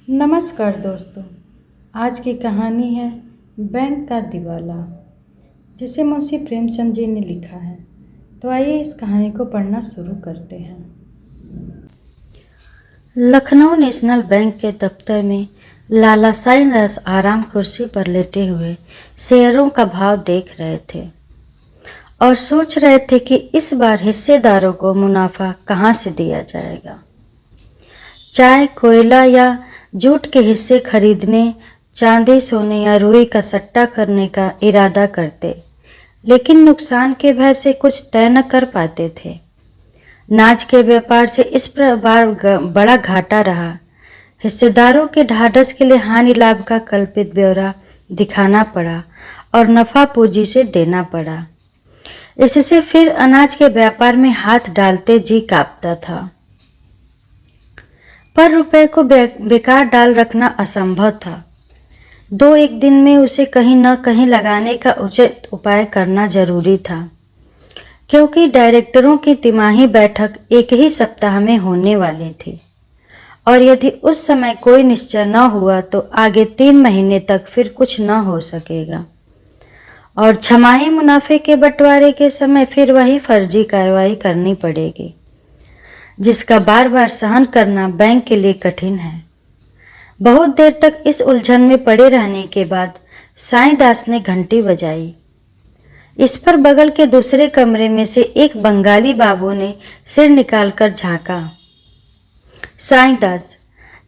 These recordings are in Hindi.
नमस्कार दोस्तों। आज की कहानी है बैंक का दिवाला, जिसे मुंशी प्रेमचंद जी ने लिखा है। तो आइए इस कहानी को पढ़ना शुरू करते हैं। लखनऊ नेशनल बैंक के दफ्तर में लाला साईंदास आराम कुर्सी पर लेटे हुए शेयरों का भाव देख रहे थे और सोच रहे थे कि इस बार हिस्सेदारों को मुनाफा कहाँ से दिया जाएगा। चाय, कोयला या जूट के हिस्से खरीदने, चांदी, सोने या रुई का सट्टा करने का इरादा करते, लेकिन नुकसान के भय से कुछ तय न कर पाते थे। नाज के व्यापार से इस बार बड़ा घाटा रहा। हिस्सेदारों के ढाढ़स के लिए हानि लाभ का कल्पित ब्यौरा दिखाना पड़ा और नफा पूंजी से देना पड़ा। इससे फिर अनाज के व्यापार में हाथ डालते जी कांपता था, पर रुपए को बेकार डाल रखना असंभव था। दो एक दिन में उसे कहीं न कहीं लगाने का उचित उपाय करना जरूरी था, क्योंकि डायरेक्टरों की तिमाही बैठक एक ही सप्ताह में होने वाली थी और यदि उस समय कोई निश्चय न हुआ तो आगे 3 महीने तक फिर कुछ न हो सकेगा और छमाही मुनाफे के बंटवारे के समय फिर वही फर्जी कार्रवाई करनी पड़ेगी, जिसका बार बार सहन करना बैंक के लिए कठिन है। बहुत देर तक इस उलझन में पड़े रहने के बाद साईंदास ने घंटी बजाई। इस पर बगल के दूसरे कमरे में से एक बंगाली बाबू ने सिर निकालकर झांका। साईंदास,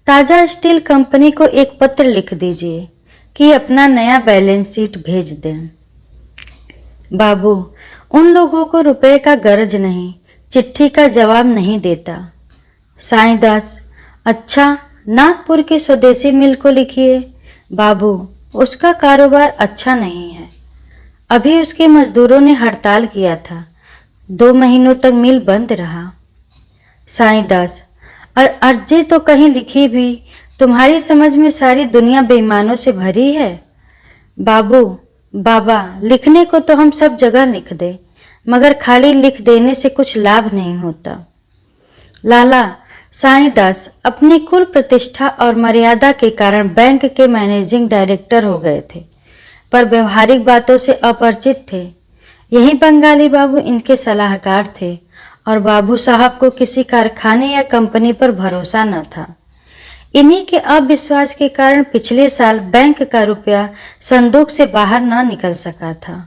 ताजा स्टील कंपनी को एक पत्र लिख दीजिए कि अपना नया बैलेंस शीट भेज दें। बाबू, उन लोगों को रुपए का गर्ज नहीं, चिट्ठी का जवाब नहीं देता। साईंदास, अच्छा, नागपुर के स्वदेशी मिल को लिखिए। बाबू, उसका कारोबार अच्छा नहीं है। अभी उसके मजदूरों ने हड़ताल किया था, 2 महीनों तक मिल बंद रहा। साईंदास, और अर्जी तो कहीं लिखी भी, तुम्हारी समझ में सारी दुनिया बेईमानों से भरी है। बाबू, बाबा, लिखने को तो हम सब जगह लिख दे, मगर खाली लिख देने से कुछ लाभ नहीं होता। लाला, साईंदास अपनी कुल प्रतिष्ठा और मर्यादा के कारण बैंक के मैनेजिंग डायरेक्टर हो गए थे, पर व्यवहारिक बातों से अपरिचित थे। यही बंगाली बाबू इनके सलाहकार थे और बाबू साहब को किसी कारखाने या कंपनी पर भरोसा न था। इन्हीं के अविश्वास के कारण पिछले साल बैंक का रुपया संदूक से बाहर न निकल सका था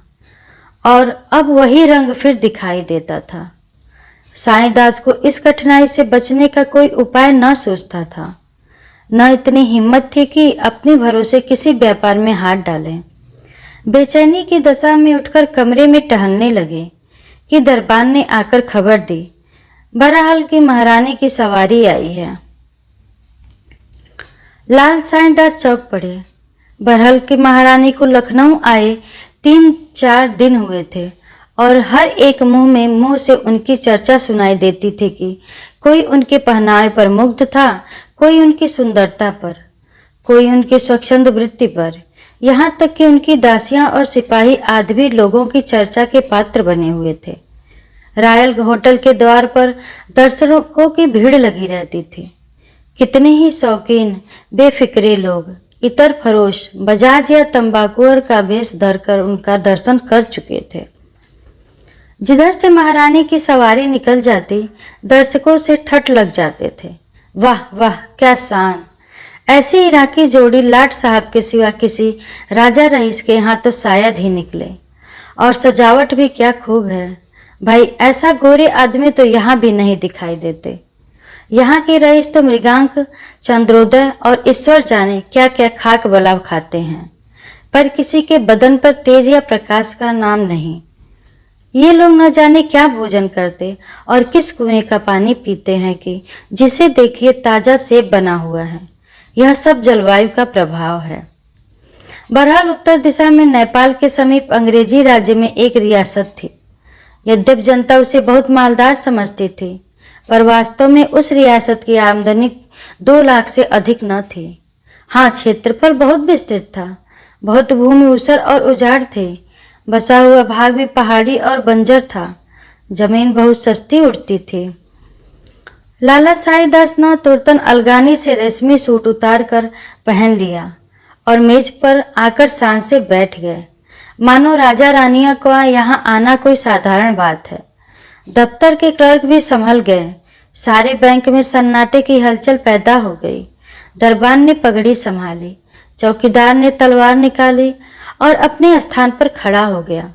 और अब वही रंग फिर दिखाई देता था। साईंदास को इस कठिनाई से बचने का कोई उपाय न सूझता था, न इतनी हिम्मत थी कि अपने भरोसे किसी व्यापार में हाथ डालें। बेचैनी की दशा में उठकर कमरे में टहलने लगे कि दरबान ने आकर खबर दी, बहरहाल की महारानी की सवारी आई है। लाल साईंदास चौंक पड़े। बहरहाल की महारानी को लखनऊ आए 3-4 दिन हुए थे और हर एक मुंह से उनकी चर्चा सुनाई देती थी कि कोई उनके पहनावे पर मुग्ध था, कोई उनकी सुंदरता पर, कोई उनकी स्वच्छंद वृत्ति पर, यहाँ तक कि उनकी दासियां और सिपाही आदि भी लोगों की चर्चा के पात्र बने हुए थे। रॉयल होटल के द्वार पर दर्शकों की भीड़ लगी रहती थी। कितने ही शौकीन बेफिक्रे लोग इतर फरोश बजाज या तंबाकू का वेश धरकर उनका दर्शन कर चुके थे। जिधर से महारानी की सवारी निकल जाती, दर्शकों से ठट लग जाते थे। वाह वाह, क्या शान! ऐसी इराकी जोड़ी लाट साहब के सिवा किसी राजा रईस के यहाँ तो शायद ही निकले। और सजावट भी क्या खूब है भाई, ऐसा गोरे आदमी तो यहाँ भी नहीं दिखाई देते। यहाँ के रईस तो मृगांक, चंद्रोदय और ईश्वर जाने क्या क्या खाक बलाव खाते हैं, पर किसी के बदन पर तेज या प्रकाश का नाम नहीं। ये लोग न जाने क्या भोजन करते और किस कुएं का पानी पीते हैं कि जिसे देखिए ताजा सेब बना हुआ है। यह सब जलवायु का प्रभाव है। बहरहाल उत्तर दिशा में नेपाल के समीप अंग्रेजी राज्य में एक रियासत थी। यद्यपि जनता उसे बहुत मालदार समझती थी, पर वास्तव में उस रियासत की आमदनी 2 लाख से अधिक न थी। हाँ, क्षेत्रफल बहुत विस्तृत था, बहुत भूमि ऊसर और उजाड़ थे, बसा हुआ भाग भी पहाड़ी और बंजर था, जमीन बहुत सस्ती उठती थी। लाला साईदास ने तुरतन अलगानी से रेशमी सूट उतार कर पहन लिया और मेज पर आकर शान से बैठ गए, मानो राजा रानियों का यहाँ आना कोई साधारण बात है। दफ्तर के क्लर्क भी संभल गए। सारे बैंक में सन्नाटे की हलचल पैदा हो गई। दरबान ने पगड़ी संभाली, चौकीदार ने तलवार निकाली और अपने स्थान पर खड़ा हो गया।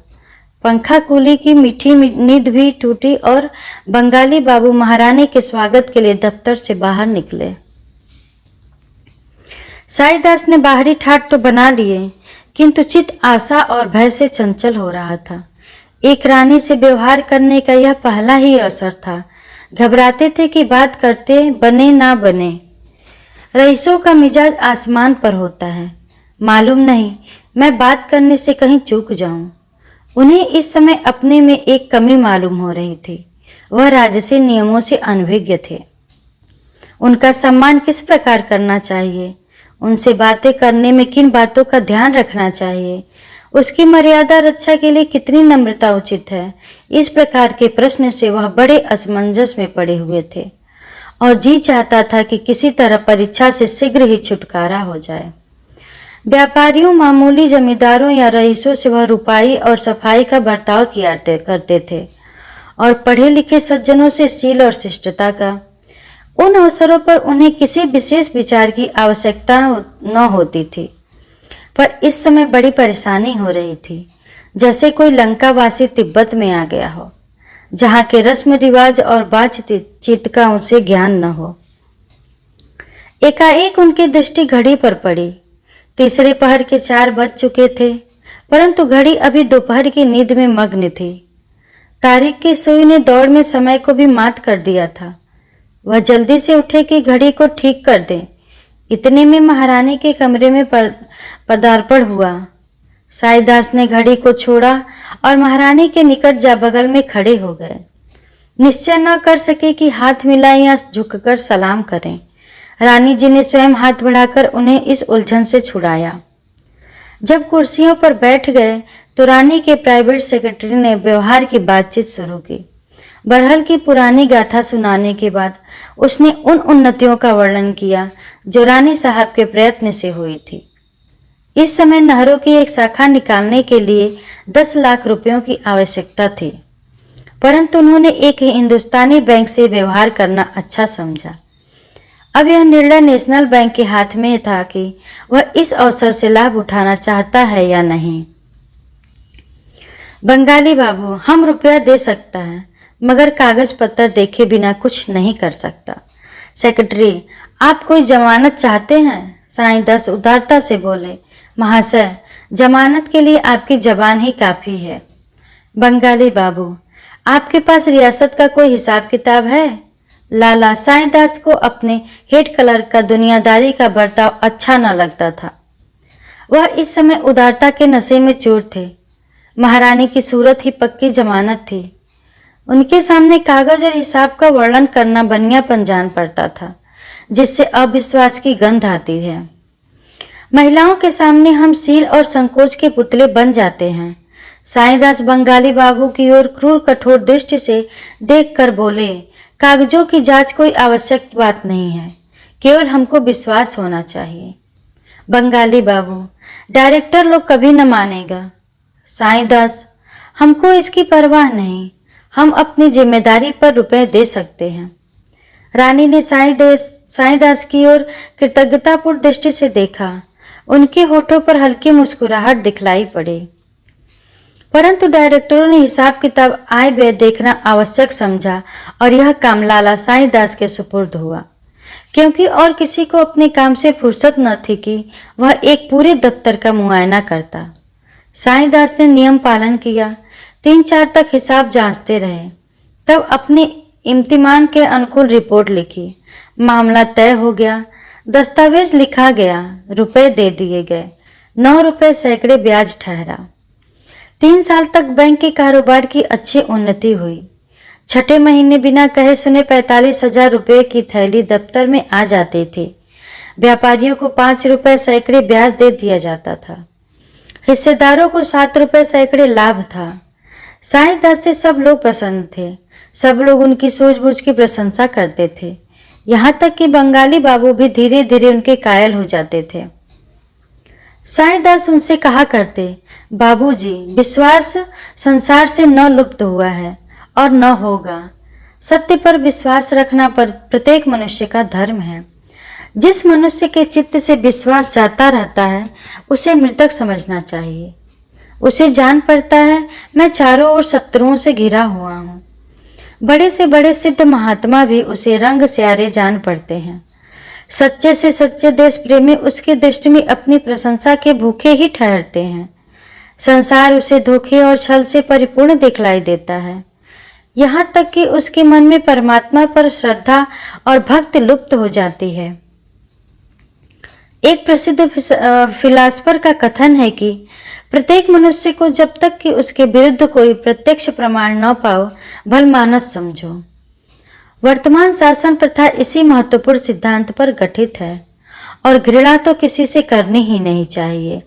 पंखा कूली की मीठी नींद भी टूटी और बंगाली बाबू महारानी के स्वागत के लिए दफ्तर से बाहर निकले। साईदास ने बाहरी ठाट तो बना लिए, किंतु चित्त आशा और भय से चंचल हो रहा था। एक रानी से व्यवहार करने का यह पहला ही अवसर था। घबराते थे कि बात करते बने ना बने। रईसों का मिजाज आसमान पर होता है। मालूम नहीं मैं बात करने से कहीं चूक जाऊं। उन्हें इस समय अपने में एक कमी मालूम हो रही थी। वह राजसी नियमों से अनभिज्ञ थे। उनका सम्मान किस प्रकार करना चाहिए, उनसे बातें करने में किन बातों का ध्यान रखना चाहिए, उसकी मर्यादा रक्षा के लिए कितनी नम्रता उचित है, इस प्रकार के प्रश्न से वह बड़े असमंजस में पड़े हुए थे और जी चाहता था कि किसी तरह परीक्षा से शीघ्र ही छुटकारा हो जाए। व्यापारियों, मामूली जमींदारों या रईसों से वह रुपाई और सफाई का बर्ताव किया करते थे और पढ़े लिखे सज्जनों से शील और शिष्टता का। उन अवसरों पर उन्हें किसी विशेष विचार की आवश्यकता न होती थी, पर इस समय बड़ी परेशानी हो रही थी, जैसे कोई लंकावासी तिब्बत में आ गया हो, जहाँ के रस्म रिवाज और बातचीत का उनसे ज्ञान न हो। एकाएक उनकी दृष्टि घड़ी पर पड़ी। तीसरे पहर के 4 बज चुके थे, परंतु घड़ी अभी दोपहर की नींद में मग्न थी। तारीख की सुई ने दौड़ में समय को भी मात कर दिया था। वह जल्दी से उठे कि घड़ी को ठीक कर दे। इतने में महारानी के कमरे में पदार्पण हुआ। साईदास ने घड़ी को छोड़ा और महारानी के निकट जा बगल में खड़े हो गए। निश्चय न कर सके कि हाथ मिलाएं या झुककर सलाम करें। रानी जी ने स्वयं हाथ बढ़ाकर उन्हें इस उलझन से छुड़ाया। जब कुर्सियों पर बैठ गए तो रानी के प्राइवेट सेक्रेटरी ने व्यवहार की बातचीत शुरू की। बरहल की पुरानी गाथा सुनाने के बाद उसने उन उन्नतियों का वर्णन किया जो रानी साहब के प्रयत्न से हुई थी। इस समय नहरों की एक शाखा निकालने के लिए 10 लाख रुपयों की आवश्यकता थी, परंतु उन्होंने एक हिंदुस्तानी बैंक से व्यवहार करना अच्छा समझा। अब यह निर्णय नेशनल बैंक के हाथ में था कि वह इस अवसर से लाभ उठाना चाहता है या नहीं। बंगाली बाबू, हम रुपया दे सकता है, मगर कागज पत्र देखे बिना कुछ नहीं कर सकता। सेक्रेटरी, आप कोई जमानत चाहते हैं? साईदास उदारता से बोले, महाशय, जमानत के लिए आपकी जबान ही काफी है। बंगाली बाबू, आपके पास रियासत का कोई हिसाब किताब है? लाला साईदास को अपने हेड क्लर्क का दुनियादारी का बर्ताव अच्छा न लगता था। वह इस समय उदारता के नशे में चूर थे। महारानी की सूरत ही पक्की जमानत थी। उनके सामने कागज और हिसाब का वर्णन करना बनियापन जान पड़ता था, जिससे अविश्वास की गंध आती है। महिलाओं के सामने हम शील और संकोच के पुतले बन जाते हैं। साईदास बंगाली बाबू की ओर क्रूर कठोर दृष्टि से देखकर बोले, कागजों की जांच कोई आवश्यक बात नहीं है, केवल हमको विश्वास होना चाहिए। बंगाली बाबू, डायरेक्टर लोग कभी न मानेगा। साईदास, हमको इसकी परवाह नहीं, हम अपनी जिम्मेदारी पर रुपए दे सकते हैं। रानी ने साईदास की ओर कृतज्ञतापूर्ण दृष्टि से देखा। उनके होठों पर हल्की मुस्कुराहट दिखलाई पड़ी, परंतु डायरेक्टरों ने हिसाब किताब आय व्यय देखना आवश्यक समझा और यह काम लाला साईदास के सुपुर्द हुआ, क्योंकि और किसी को अपने काम से फुर्सत न थी कि वह एक पूरे दफ्तर का मुआयना करता। साईदास ने नियम पालन किया। 3-4 तक हिसाब जांचते रहे, तब अपने इम्तिमान के अनुकूल रिपोर्ट लिखी। मामला तय हो गया, दस्तावेज लिखा गया, रुपए दे दिए गए। 9 रुपए सैकड़े ब्याज ठहरा। 3 साल तक बैंक के कारोबार की अच्छी उन्नति हुई। 6ठे महीने बिना कहे सुने 45,000 रुपये की थैली दफ्तर में आ जाती थी। व्यापारियों को 5 रुपए सैकड़े ब्याज दे दिया जाता था। हिस्सेदारों को 7 रुपए सैकड़े लाभ था। साईदास से सब लोग प्रसन्न थे। सब लोग उनकी सूझबूझ की प्रशंसा करते थे, यहाँ तक कि बंगाली बाबू भी धीरे धीरे उनके कायल हो जाते थे। साईदास उनसे कहा करते, बाबूजी, विश्वास संसार से न लुप्त हुआ है और न होगा। सत्य पर विश्वास रखना पर प्रत्येक मनुष्य का धर्म है। जिस मनुष्य के चित्त से विश्वास जाता रहता है उसे मृतक समझना चाहिए। उसे जान पड़ता है मैं चारों ओर शत्रुओं से घिरा हुआ हूँ। बड़े से बड़े सिद्ध महात्मा भी उसे रंग स्यारे जान पड़ते हैं। सच्चे से सच्चे देश प्रेमी उसकी दृष्टि में अपनी प्रशंसा के भूखे ही ठहरते हैं। संसार उसे धोखे और छल से परिपूर्ण दिखलाई देता है, यहाँ तक कि उसके मन में परमात्मा पर श्रद्धा और भक्ति लुप्त हो जाती है। एक प्रसिद्ध फिलासफर का कथन है कि प्रत्येक मनुष्य को जब तक कि उसके विरुद्ध कोई प्रत्यक्ष प्रमाण न पाओ भलमानस समझो। वर्तमान शासन प्रथा इसी महत्वपूर्ण सिद्धांत पर गठित है और घृणा तो किसी से करनी ही नहीं चाहिए।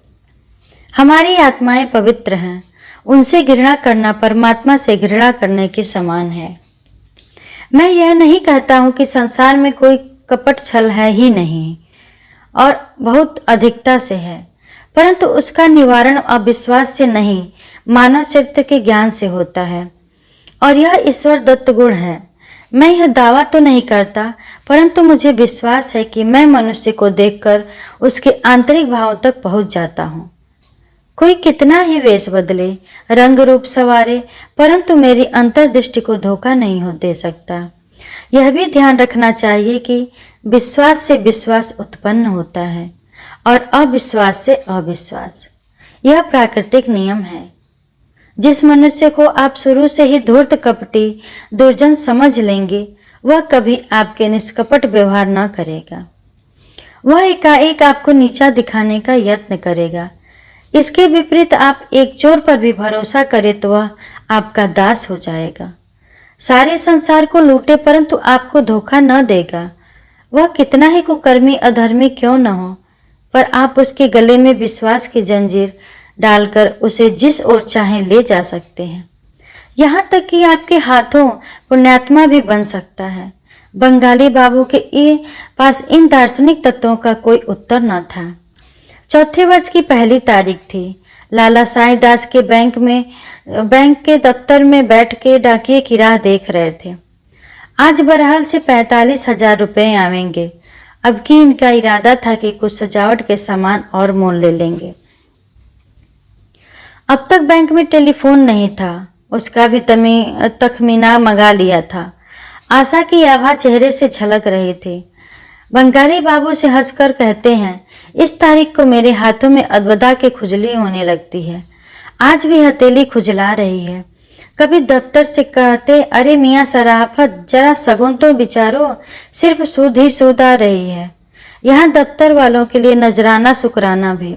हमारी आत्माएं पवित्र हैं, उनसे घृणा करना परमात्मा से घृणा करने के समान है। मैं यह नहीं कहता हूं कि संसार में कोई कपट छल है ही नहीं और बहुत अधिकता से है, परंतु उसका निवारण अविश्वास से नहीं, मानव चरित्र के ज्ञान से होता है और यह ईश्वर दत्त गुण है। मैं यह दावा तो नहीं करता, परंतु मुझे विश्वास है कि मैं मनुष्य को देखकर उसके आंतरिक भावों तक पहुंच जाता हूँ। कोई कितना ही वेश बदले, रंग रूप सवारे, परंतु मेरी अंतर्दृष्टि को धोखा नहीं हो दे सकता। यह भी ध्यान रखना चाहिए कि विश्वास से विश्वास उत्पन्न होता है और अविश्वास से अविश्वास। यह प्राकृतिक नियम है। जिस मनुष्य को आप शुरू से ही धूर्त, कपटी, दुर्जन समझ लेंगे, वह कभी आपके निष्कपट व्यवहार न करेगा। वह एकाएक आपको नीचा दिखाने का यत्न करेगा। इसके विपरीत आप एक चोर पर भी भरोसा करें तो वह आपका दास हो जाएगा। सारे संसार को लूटे परंतु आपको धोखा न देगा। वह कितना ही कुकर्मी अधर्मी क्यों न हो, पर आप उसके गले में विश्वास की जंजीर डालकर उसे जिस ओर चाहे ले जा सकते हैं। यहाँ तक कि आपके हाथों पुण्यात्मा भी बन सकता है। बंगाली बाबू के पास इन दार्शनिक तत्वों का कोई उत्तर न था। चौथे वर्ष की पहली तारीख थी। लाला साईदास के बैंक के दफ्तर में बैठ के डाकिये की राह देख रहे थे। आज बहरहाल से 45,000 रुपये आवेंगे। अब की इनका इरादा था कि कुछ सजावट के सामान और मोल ले लेंगे। अब तक बैंक में टेलीफोन नहीं था, उसका भी तखमीना मंगा लिया था। आशा की आभा चेहरे से झलक रही थी। बंगाली बाबू से हंसकर कहते हैं, इस तारीख को मेरे हाथों में अलविदा की खुजली होने लगती है। आज भी हथेली खुजला रही है। कभी दफ्तर से कहते, अरे मियाँ सराफत, जरा सगुन तो विचारो, सिर्फ सूद ही सूद आ रही है। यहाँ दफ्तर वालों के लिए नजराना शुक्राना भी।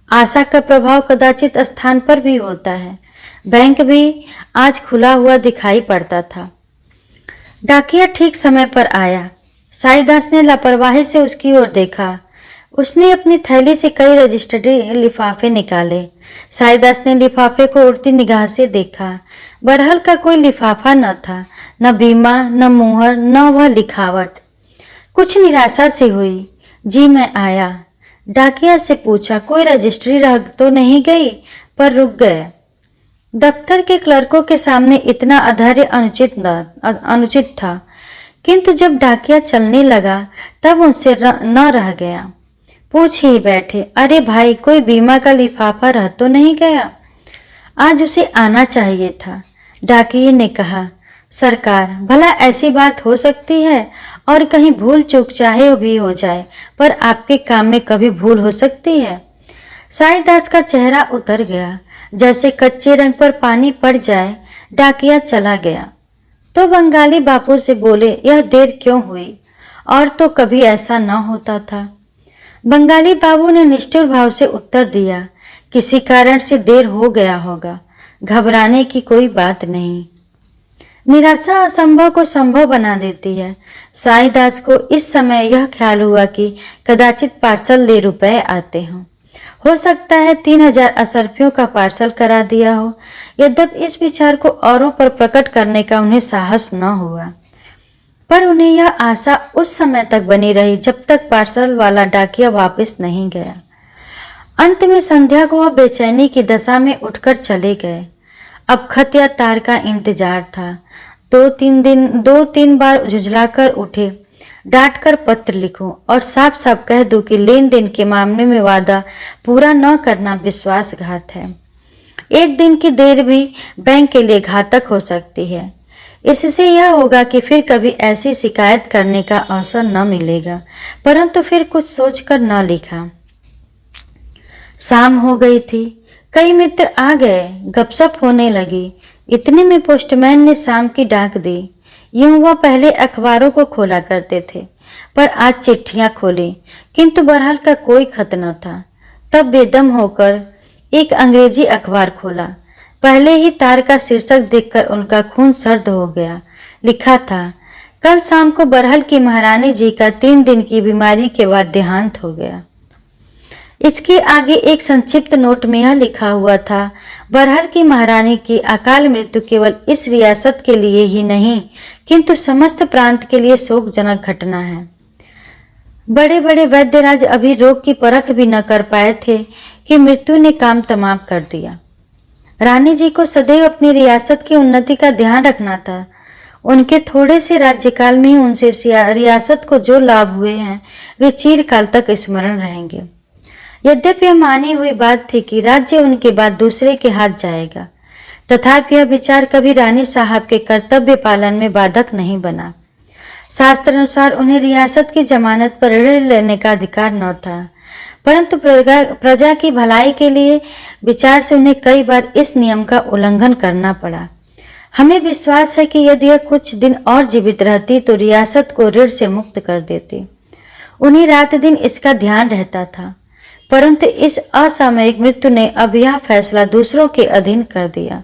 आशा का प्रभाव कदाचित स्थान पर भी होता है। बैंक भी आज खुला हुआ दिखाई पड़ता था। डाकिया ठीक समय पर आया। साईदास ने लापरवाही से उसकी ओर देखा। उसने अपनी थैली से कई रजिस्टर्ड लिफाफे निकाले। साईदास ने लिफाफे को उड़ती निगाह से देखा। बरहल का कोई लिफाफा न था, न बीमा, न मुहर, न वह लिखावट। कुछ निराशा से हुई। जी मैं आया। डाकिया से पूछा, कोई रजिस्ट्री रह तो नहीं गई? पर रुक गए। दफ्तर के क्लर्कों के सामने इतना अधैर्य अनुचित था, किंतु जब डाकिया चलने लगा तब उनसे न रह गया। पूछ ही बैठे, अरे भाई, कोई बीमा का लिफाफा रह तो नहीं गया? आज उसे आना चाहिए था। डाकिये ने कहा, सरकार, भला ऐसी बात हो सकती है? और कहीं भूल चूक चाहे भी हो जाए, पर आपके काम में कभी भूल हो सकती है? साईदास का चेहरा उतर गया, जैसे कच्चे रंग पर पानी पड़ जाए। डाकिया चला गया तो बंगाली बापू से बोले, यह देर क्यों हुई? और तो कभी ऐसा न होता था। बंगाली बाबू ने निष्ठुर भाव से उत्तर दिया, किसी कारण से देर हो गया होगा, घबराने की कोई बात नहीं। निराशा असंभव को संभव बना देती है। साईदास को इस समय यह ख्याल हुआ कि कदाचित पार्सल ले रुपए आते हों। हो सकता है 3,000 असरफियों का पार्सल करा दिया हो यद्यपि इस विचार को औरों पर प्रकट करने का उन्हें साहस न हुआ, पर उन्हें यह आशा उस समय तक बनी रही जब तक पार्सल वाला डाकिया वापस नहीं गया। अंत में संध्या को वह बेचैनी की दशा में उठकर चले गए। अब खत या तार का इंतजार था। 2-3 बार झुंझलाकर उठे, डांटकर पत्र लिखूं और साफ साफ कह दूं कि लेन देन के मामले में वादा पूरा न करना विश्वासघात है। एक दिन की देर भी बैंक के लिए घातक हो सकती है। इससे यह होगा कि फिर कभी ऐसी शिकायत करने का अवसर न मिलेगा, परंतु फिर कुछ सोचकर न लिखा। शाम हो गई थी। कई मित्र आ गए, गपशप होने लगी। इतने में पोस्टमैन ने शाम की डाक दी। यूं वह पहले अखबारों को खोला करते थे, पर आज चिट्ठियां खोली, किंतु बहरहाल का कोई खत न था। तब बेदम होकर एक अंग्रेजी अखबार खोला। पहले ही तार का शीर्षक देखकर उनका खून सर्द हो गया। लिखा था, कल शाम को बरहल की महारानी जी का 3 दिन की बीमारी के बाद देहांत हो गया। इसके आगे एक संक्षिप्त नोट में यह लिखा हुआ था, बरहल की महारानी की अकाल मृत्यु केवल इस रियासत के लिए ही नहीं किंतु समस्त प्रांत के लिए शोकजनक घटना है। बड़े बड़े वैद्यराज अभी रोग की परख भी न कर पाए थे कि मृत्यु ने काम तमाम कर दिया। रानी जी को सदैव अपनी रियासत की उन्नति का ध्यान रखना था। उनके थोड़े से राज्यकाल में ही उनसे रियासत को जो लाभ हुए हैं वे चिरकाल तक स्मरण रहेंगे। यद्यपि यह मानी हुई बात थी कि राज्य उनके बाद दूसरे के हाथ जाएगा, तथापि यह विचार कभी रानी साहब के कर्तव्य पालन में बाधक नहीं बना। शास्त्र अनुसार उन्हें रियासत की जमानत पर ऋण लेने का अधिकार न था, परंतु प्रजा की भलाई के लिए विचार से उन्हें कई बार इस नियम का उल्लंघन करना पड़ा। हमें विश्वास है कि यदि यह कुछ दिन और जीवित रहती तो रियासत को ऋण से मुक्त कर देती। उन्हें रात दिन इसका ध्यान रहता था, परंतु इस असामयिक मृत्यु ने अब यह फैसला दूसरों के अधीन कर दिया।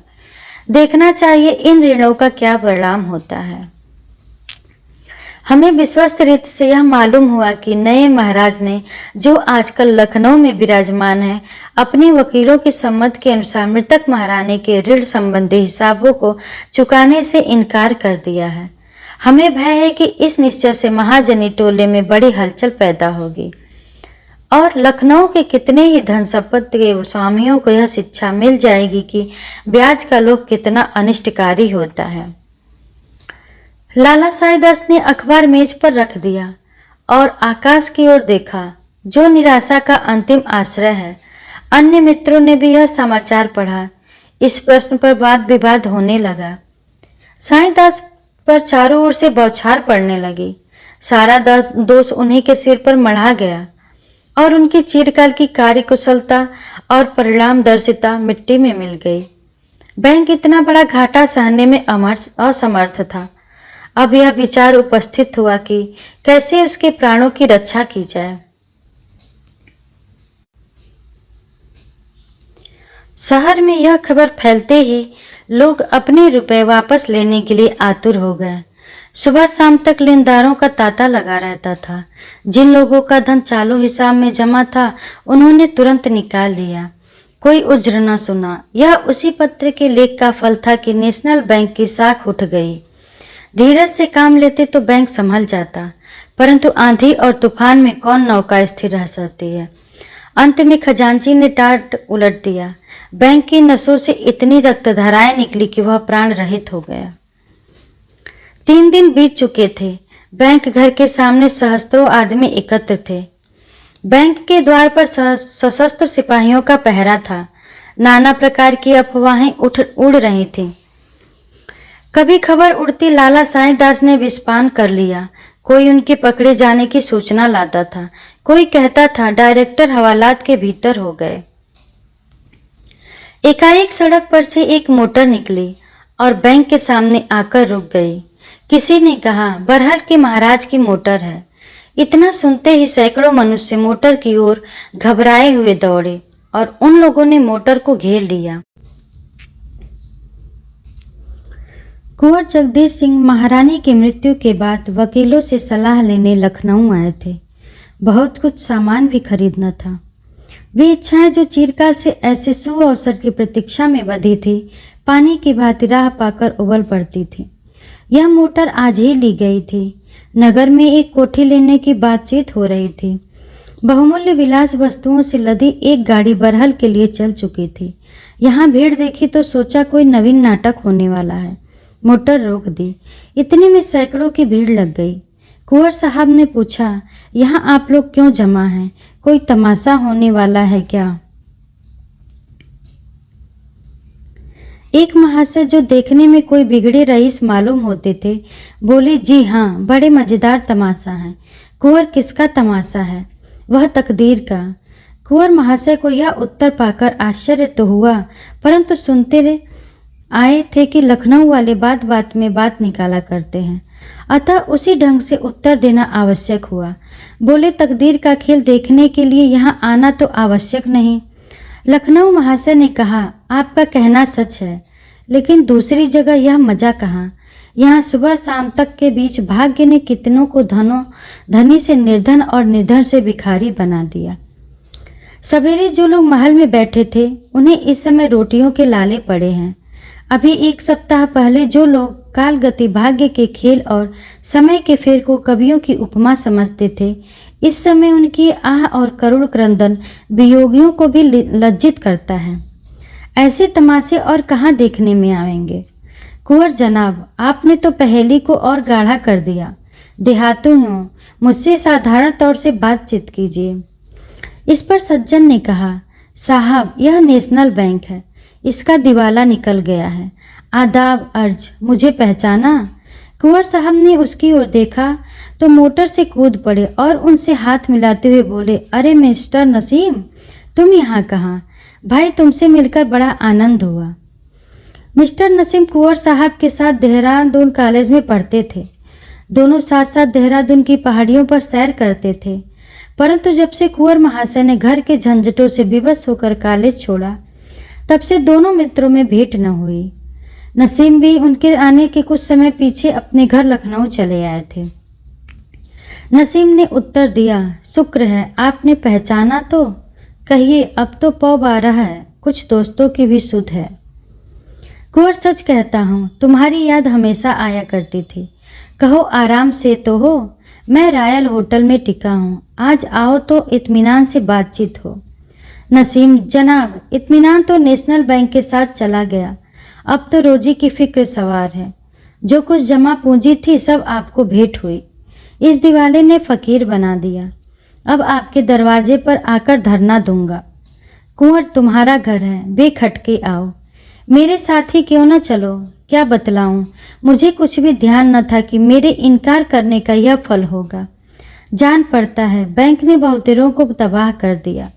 देखना चाहिए इन ऋणों का क्या परिणाम होता है। हमें विश्वस्त रीति से यह मालूम हुआ कि नए महाराज ने, जो आजकल लखनऊ में विराजमान है, अपने वकीलों की सम्मत के अनुसार मृतक महारानी के ऋण संबंधी हिसाबों को चुकाने से इनकार कर दिया है। हमें भय है कि इस निश्चय से महाजनी टोले में बड़ी हलचल पैदा होगी और लखनऊ के कितने ही धन संपत्ति के स्वामियों को यह शिक्षा मिल जाएगी कि ब्याज का लोभ कितना अनिष्टकारी होता है। लाला साईदास ने अखबार मेज पर रख दिया और आकाश की ओर देखा, जो निराशा का अंतिम आश्रय है। अन्य मित्रों ने भी यह समाचार पढ़ा। इस प्रश्न पर वाद विवाद होने लगा। साईदास पर चारों ओर से बौछार पड़ने लगी। सारा दोष उन्हीं के सिर पर मढ़ा गया और उनकी चिरकाल की कार्यकुशलता और परिणामदर्शिता मिट्टी में मिल गई। बैंक इतना बड़ा घाटा सहने में असमर्थ था। अब यह विचार उपस्थित हुआ कि कैसे उसके प्राणों की रक्षा की जाए। शहर में यह खबर फैलते ही लोग अपने रुपए वापस लेने के लिए आतुर हो गए। सुबह शाम तक लेनदारों का तांता लगा रहता था। जिन लोगों का धन चालू हिसाब में जमा था उन्होंने तुरंत निकाल लिया। कोई उज्र न सुना। यह उसी पत्र के लेख का फल था कि नेशनल बैंक की साख उठ गई। धीरज से काम लेते तो बैंक संभल जाता, परंतु आंधी और तूफान में कौन नौका स्थिर रह सकती है। अंत में खजांची ने टाट उलट दिया। बैंक की नसों से इतनी रक्तधाराएं निकली कि वह प्राण रहित हो गया। 3 दिन बीत चुके थे। बैंक घर के सामने सहस्त्रों आदमी एकत्र थे। बैंक के द्वार पर सशस्त्र सिपाहियों का पहरा था। नाना प्रकार की अफवाहें उड़ रही थीं। कभी खबर उड़ती लाला साईदास ने विषपान कर लिया। कोई उनके पकड़े जाने की सूचना लाता था। कोई कहता था डायरेक्टर हवालात के भीतर हो गए। एकाएक सड़क पर से एक मोटर निकली और बैंक के सामने आकर रुक गई। किसी ने कहा, बरहल के महाराज की मोटर है। इतना सुनते ही सैकड़ों मनुष्य मोटर की ओर घबराए हुए दौड़े और उन लोगों ने मोटर को घेर लिया। कुंवर जगदीश सिंह महारानी की मृत्यु के बाद वकीलों से सलाह लेने लखनऊ आए थे। बहुत कुछ सामान भी खरीदना था। वे इच्छाएं जो चिरकाल से ऐसे शुभ अवसर की प्रतीक्षा में बधी थी, पानी की भांति राह पाकर उबल पड़ती थी। यह मोटर आज ही ली गई थी। नगर में एक कोठी लेने की बातचीत हो रही थी। बहुमूल्य विलास वस्तुओं से लदी एक गाड़ी बरहल के लिए चल चुकी थी। यहाँ भीड़ देखी तो सोचा कोई नवीन नाटक होने वाला है। मोटर रोक दी। इतने में सैकड़ों की भीड़ लग गई। कुंवर साहब ने पूछा, यहाँ आप लोग क्यों जमा हैं? कोई तमाशा होने वाला है क्या? एक महाशय जो देखने में कोई बिगड़े रईस मालूम होते थे बोले, जी हाँ, बड़े मजेदार तमाशा है। कुंवर, किसका तमाशा है? वह तकदीर का। कुंवर महाशय को यह उत्तर पाकर आश्चर्य तो हुआ, परंतु सुनते आए थे कि लखनऊ वाले बात बात में बात निकाला करते हैं, अतः उसी ढंग से उत्तर देना आवश्यक हुआ। बोले, तकदीर का खेल देखने के लिए यहाँ आना तो आवश्यक नहीं। लखनऊ महाशय ने कहा, आपका कहना सच है, लेकिन दूसरी जगह यह मजा कहाँ? यहाँ सुबह शाम तक के बीच भाग्य ने कितनों को धनी से निर्धन और निर्धन से भिखारी बना दिया। सवेरे जो लोग महल में बैठे थे उन्हें इस समय रोटियों के लाले पड़े हैं। अभी एक सप्ताह पहले जो लोग कालगति, भाग्य के खेल और समय के फेर को कवियों की उपमा समझते थे, इस समय उनकी आह और करुण क्रंदन वियोगियों को भी लज्जित करता है। ऐसे तमाशे और कहाँ देखने में आएंगे? कुंवर जनाब, आपने तो पहेली को और गाढ़ा कर दिया। देहातू हूँ, मुझसे साधारण तौर से बातचीत कीजिए। इस पर सज्जन ने कहा, साहब, यह नेशनल बैंक है, इसका दिवाला निकल गया है। आदाब अर्ज, मुझे पहचाना? कुंवर साहब ने उसकी ओर देखा तो मोटर से कूद पड़े और उनसे हाथ मिलाते हुए बोले, अरे मिस्टर नसीम, तुम यहाँ कहाँ? भाई, तुमसे मिलकर बड़ा आनंद हुआ। मिस्टर नसीम कुंवर साहब के साथ देहरादून कॉलेज में पढ़ते थे। दोनों साथ साथ देहरादून की पहाड़ियों पर सैर करते थे, परंतु जब से कुंवर महाशय ने घर के झंझटों से विवश होकर कॉलेज छोड़ा, तब से दोनों मित्रों में भेंट न हुई। नसीम भी उनके आने के कुछ समय पीछे अपने घर लखनऊ चले आए थे। नसीम ने उत्तर दिया, शुक्र है आपने पहचाना तो। कहिए, अब तो 12:15 है, कुछ दोस्तों की भी सुध है। कुंवर, सच कहता हूँ, तुम्हारी याद हमेशा आया करती थी। कहो, आराम से तो हो? मैं रॉयल होटल में टिका हूँ, आज आओ तो इत्मीनान से बातचीत हो। नसीम, जनाब, इत्मीनान तो नेशनल बैंक के साथ चला गया, अब तो रोजी की फिक्र सवार है। जो कुछ जमा पूंजी थी सब आपको भेंट हुई। इस दिवाले ने फकीर बना दिया। अब आपके दरवाजे पर आकर धरना दूंगा। कुंवर, तुम्हारा घर है, बेखटके आओ। मेरे साथ ही क्यों न चलो? क्या बतलाऊं? मुझे कुछ भी ध्यान न था कि मेरे इनकार करने का यह फल होगा। जान पड़ता है बैंक ने बहुतेरों को तबाह कर दिया।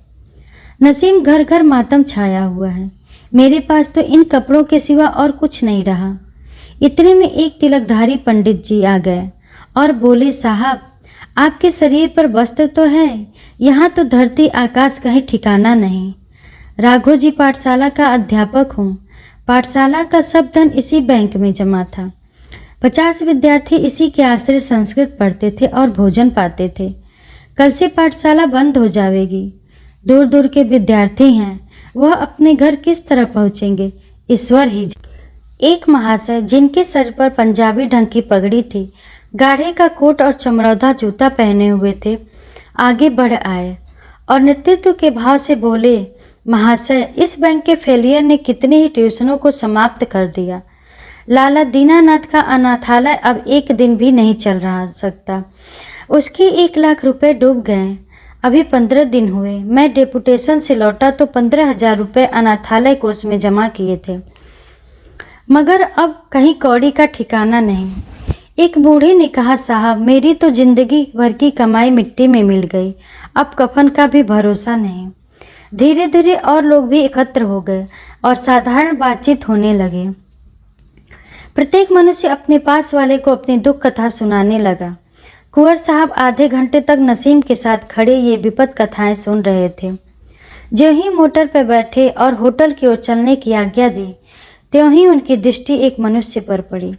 नसीम, घर घर मातम छाया हुआ है। मेरे पास तो इन कपड़ों के सिवा और कुछ नहीं रहा। इतने में एक तिलकधारी पंडित जी आ गए और बोले, साहब, आपके शरीर पर वस्त्र तो है, यहाँ तो धरती आकाश कहीं ठिकाना नहीं। राघव जी पाठशाला का अध्यापक हूँ। पाठशाला का सब धन इसी बैंक में जमा था। 50 विद्यार्थी इसी के आश्रय संस्कृत पढ़ते थे और भोजन पाते थे। कल से पाठशाला बंद हो जाएगी। दूर दूर के विद्यार्थी हैं, वह अपने घर किस तरह पहुँचेंगे? ईश्वर ही। एक महाशय जिनके सर पर पंजाबी ढंग की पगड़ी थी, गाढ़े का कोट और चमरौधा जूता पहने हुए थे, आगे बढ़ आए और नेतृत्व के भाव से बोले, महाशय, इस बैंक के फेलियर ने कितने ही ट्यूशनों को समाप्त कर दिया। लाला दीनानाथ का अनाथालय अब एक दिन भी नहीं चल रहा सकता। उसके 1 लाख रुपए डूब गए। अभी 15 दिन हुए। मैं डेपुटेशन से लौटा तो 15,000 रुपये अनाथालय कोष में जमा किए थे, मगर अब कहीं कौड़ी का ठिकाना नहीं। एक बूढ़े ने कहा, साहब, मेरी तो जिंदगी भर की कमाई मिट्टी में मिल गई, अब कफन का भी भरोसा नहीं। धीरे धीरे और लोग भी एकत्र हो गए और साधारण बातचीत होने लगे। प्रत्येक मनुष्य अपने पास वाले को अपनी दुख कथा सुनाने लगा। कुंवर साहब आधे घंटे तक नसीम के साथ खड़े ये विपद कथाएं सुन रहे थे। ज्यों ही मोटर पर बैठे और होटल की ओर चलने की आज्ञा दी, त्यों ही उनकी दृष्टि एक मनुष्य पर पड़ी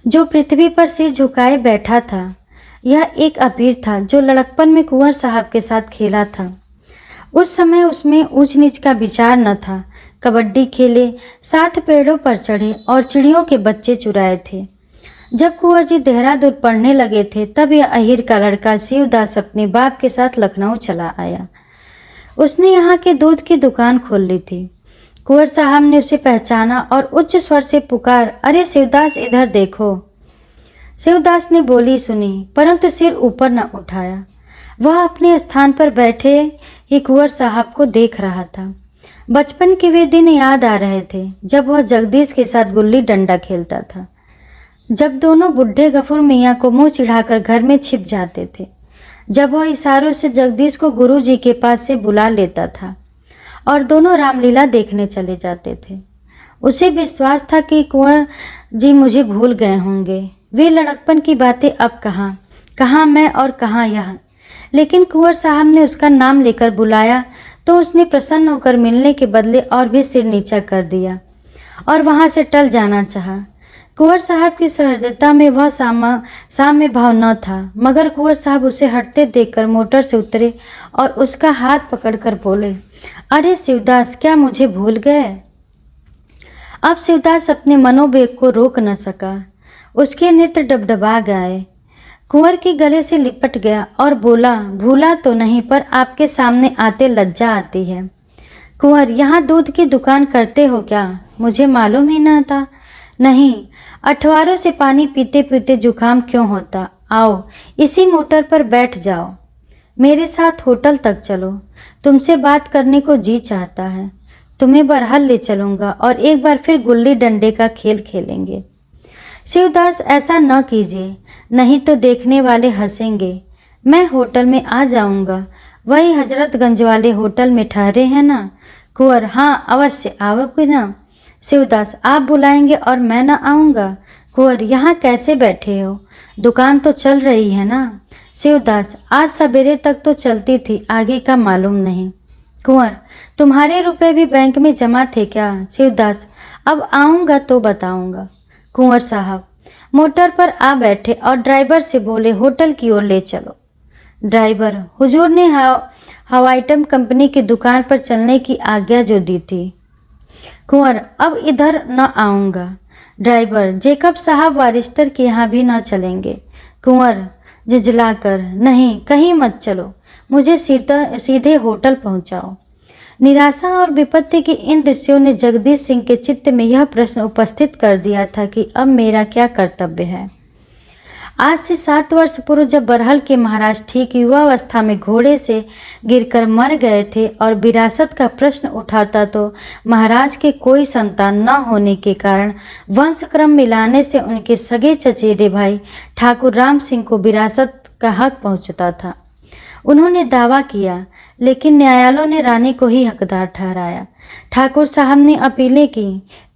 जो पृथ्वी पर सिर झुकाए बैठा था। यह एक अबीर था जो लड़कपन में कुंवर साहब के साथ खेला था। उस समय उसमें ऊंच नीच का विचार न था, कबड्डी खेले, साथ पेड़ों पर चढ़े और चिड़ियों के बच्चे चुराए थे। जब कुंवर जी देहरादून पढ़ने लगे थे तब यह अहीर का लड़का शिवदास अपने बाप के साथ लखनऊ चला आया। उसने यहाँ के दूध की दुकान खोल ली थी। कुंवर साहब ने उसे पहचाना और उच्च स्वर से पुकार, अरे शिवदास, इधर देखो। शिवदास ने बोली सुनी परंतु सिर ऊपर न उठाया। वह अपने स्थान पर बैठे ही कुंवर साहब को देख रहा था। बचपन के वे दिन याद आ रहे थे जब वह जगदीश के साथ गुल्ली डंडा खेलता था, जब दोनों बुढ़े गफूर मियाँ को मुंह चिढ़ाकर घर में छिप जाते थे, जब वह इशारों से जगदीश को गुरुजी के पास से बुला लेता था और दोनों रामलीला देखने चले जाते थे। उसे विश्वास था कि कुंवर जी मुझे भूल गए होंगे। वे लड़कपन की बातें अब कहाँ मैं और कहाँ यह। लेकिन कुंवर साहब ने उसका नाम लेकर बुलाया तो उसने प्रसन्न होकर मिलने के बदले और भी सिर नीचा कर दिया और वहां से टल जाना चाहा। कुंवर साहब की सहृदयता में वह साम्य भाव न था, मगर कुंवर साहब उसे हटते देखकर मोटर से उतरे और उसका हाथ पकड़कर बोले, अरे शिवदास, क्या मुझे भूल गए? अब शिवदास अपने मनोवेग को रोक न सका। उसके नेत्र डबडबा गए। कुंवर के गले से लिपट गया और बोला, भूला तो नहीं, पर आपके सामने आते लज्जा आती है। कुंवर, यहाँ दूध की दुकान करते हो क्या? मुझे मालूम ही न था। नहीं, अठवारों से पानी पीते पीते जुकाम क्यों होता? आओ, इसी मोटर पर बैठ जाओ, मेरे साथ होटल तक चलो, तुमसे बात करने को जी चाहता है। तुम्हें बरहल ले चलूँगा और एक बार फिर गुल्ली डंडे का खेल खेलेंगे। शिवदास, ऐसा न कीजिए, नहीं तो देखने वाले हंसेंगे। मैं होटल में आ जाऊंगा, वही हजरतगंज वाले होटल में ठहरे हैं ना? कुंवर, हाँ अवश्य, आओगे ना? शिवदास, आप बुलाएंगे और मैं ना आऊँगा? कुंवर, यहाँ कैसे बैठे हो? दुकान तो चल रही है ना? शिवदास, आज सवेरे तक तो चलती थी, आगे का मालूम नहीं। कुंवर, तुम्हारे रुपए भी बैंक में जमा थे क्या? शिवदास, अब आऊँगा तो बताऊँगा। कुंवर साहब मोटर पर आ बैठे और ड्राइवर से बोले, होटल की ओर ले चलो। ड्राइवर, हुजूर ने हवाईटम कंपनी की दुकान पर चलने की आज्ञा जो दी थी। कुंवर, अब इधर न आऊँगा। ड्राइवर, जेकब साहब वारिस्टर के यहाँ भी न चलेंगे। कुंवर झिझलाकर, नहीं, कहीं मत चलो, मुझे सीधे होटल पहुँचाओ। निराशा और विपत्ति के इन दृश्यों ने जगदीश सिंह के चित्त में यह प्रश्न उपस्थित कर दिया था कि अब मेरा क्या कर्तव्य है। आज से 7 वर्ष पूर्व जब बरहल के महाराज ठीक युवावस्था में घोड़े से गिरकर मर गए थे और विरासत का प्रश्न उठाता तो महाराज के कोई संतान न होने के कारण वंशक्रम मिलाने से उनके सगे चचेरे भाई ठाकुर राम सिंह को विरासत का हक पहुंचता था। उन्होंने दावा किया, लेकिन न्यायालय ने रानी को ही हकदार ठहराया। ठाकुर साहब ने अपीलें की,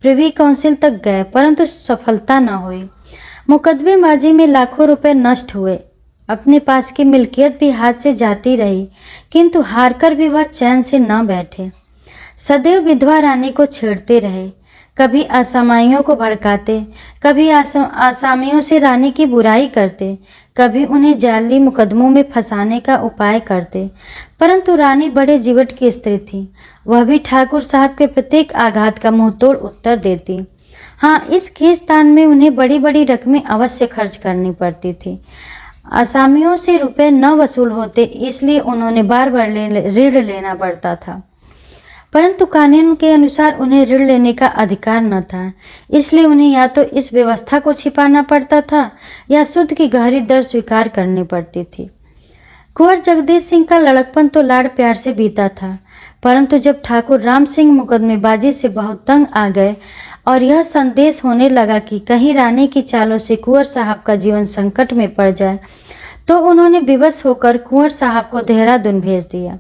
प्रिवी काउंसिल तक गए, परंतु सफलता न हुई। मुकदमेबाजी में लाखों रुपए नष्ट हुए। अपने पास की मिल्कियत भी हाथ से जाती रही, किंतु हारकर भी वह चैन से न बैठे। सदैव विधवा रानी को छेड़ते रहे, कभी असामाइयों को भड़काते, कभी आसामियों से रानी की बुराई करते, कभी उन्हें जाली मुकदमों में फंसाने का उपाय करते। परंतु रानी बड़े जीवट की स्त्री थी। वह भी ठाकुर साहब के प्रत्येक आघात का मुंहतोड़ उत्तर देती। हाँ, इस खींचतान में उन्हें बड़ी बड़ी रकमें अवश्य खर्च करनी पड़ती थी। आसामियों से रुपए न वसूल होते, इसलिए उन्होंने बार बार ऋण लेना पड़ता था, परंतु कानून के अनुसार उन्हें ऋण लेने का अधिकार न था, इसलिए उन्हें या तो इस व्यवस्था को छिपाना पड़ता था या सूद की गहरी दर स्वीकार करनी पड़ती थी। कुंवर जगदीश सिंह का लड़कपन तो लाड़ प्यार से बीता था, परंतु जब ठाकुर राम सिंह मुकदमेबाजी से बहुत तंग आ गए और यह संदेश होने लगा कि कहीं रानी की चालों से कुंवर साहब का जीवन संकट में पड़ जाए, तो उन्होंने विवश होकर कुंवर साहब को देहरादून भेज दिया।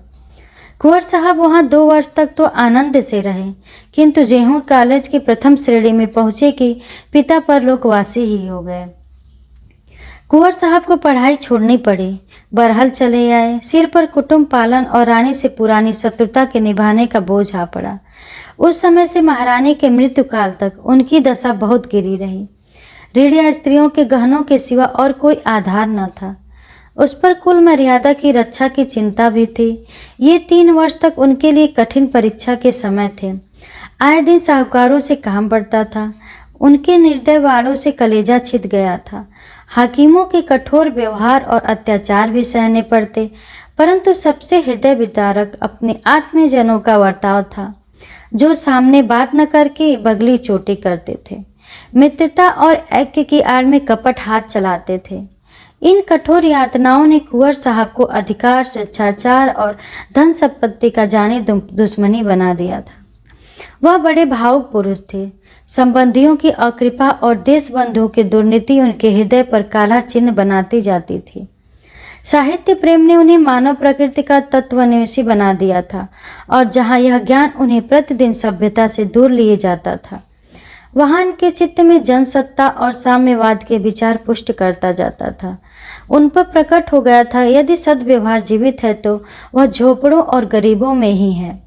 कुंवर साहब वहाँ 2 वर्ष तक तो आनंद से रहे, किंतु जेहू कॉलेज की प्रथम श्रेणी में पहुँचे कि पिता परलोकवासी ही हो गए। कुंवर साहब को पढ़ाई छोड़नी पड़ी, बरहल चले आए। सिर पर कुटुंब पालन और रानी से पुरानी शत्रुता के निभाने का बोझ आ पड़ा। उस समय से महारानी के मृत्यु काल तक उनकी दशा बहुत गिरी रही। ऋण या स्त्रियों के गहनों के सिवा और कोई आधार न था। उस पर कुल मर्यादा की रक्षा की चिंता भी थी। ये 3 वर्ष तक उनके लिए कठिन परीक्षा के समय थे। आए दिन साहूकारों से काम बढ़ता था। उनके निर्दय वारों से कलेजा छिद गया था। हाकिमों के कठोर व्यवहार और अत्याचार भी सहने पड़ते, परंतु सबसे हृदय विदारक अपने आत्मीयजनों का वर्ताव था, जो सामने बात न करके बगली चोटी करते थे, मित्रता और ऐक्य की आड़ में कपट हाथ चलाते थे। इन कठोर यातनाओं ने कुंवर साहब को अधिकार, स्वेच्छाचार और धन संपत्ति का जाने दुश्मनी बना दिया था। वह बड़े भावुक पुरुष थे। संबंधियों की अकृपा और देश बंधुओं की दुर्नीति उनके हृदय पर काला चिन्ह बनाती जाती थी। साहित्य प्रेम ने उन्हें मानव प्रकृति का तत्वनिशी बना दिया था, और जहाँ यह ज्ञान उन्हें प्रतिदिन सभ्यता से दूर लिए जाता था, वहाँ उनके चित्त में जनसत्ता और साम्यवाद के विचार पुष्ट करता जाता था। उन पर प्रकट हो गया था, यदि सद्व्यवहार जीवित है तो वह झोपड़ों और गरीबों में ही है।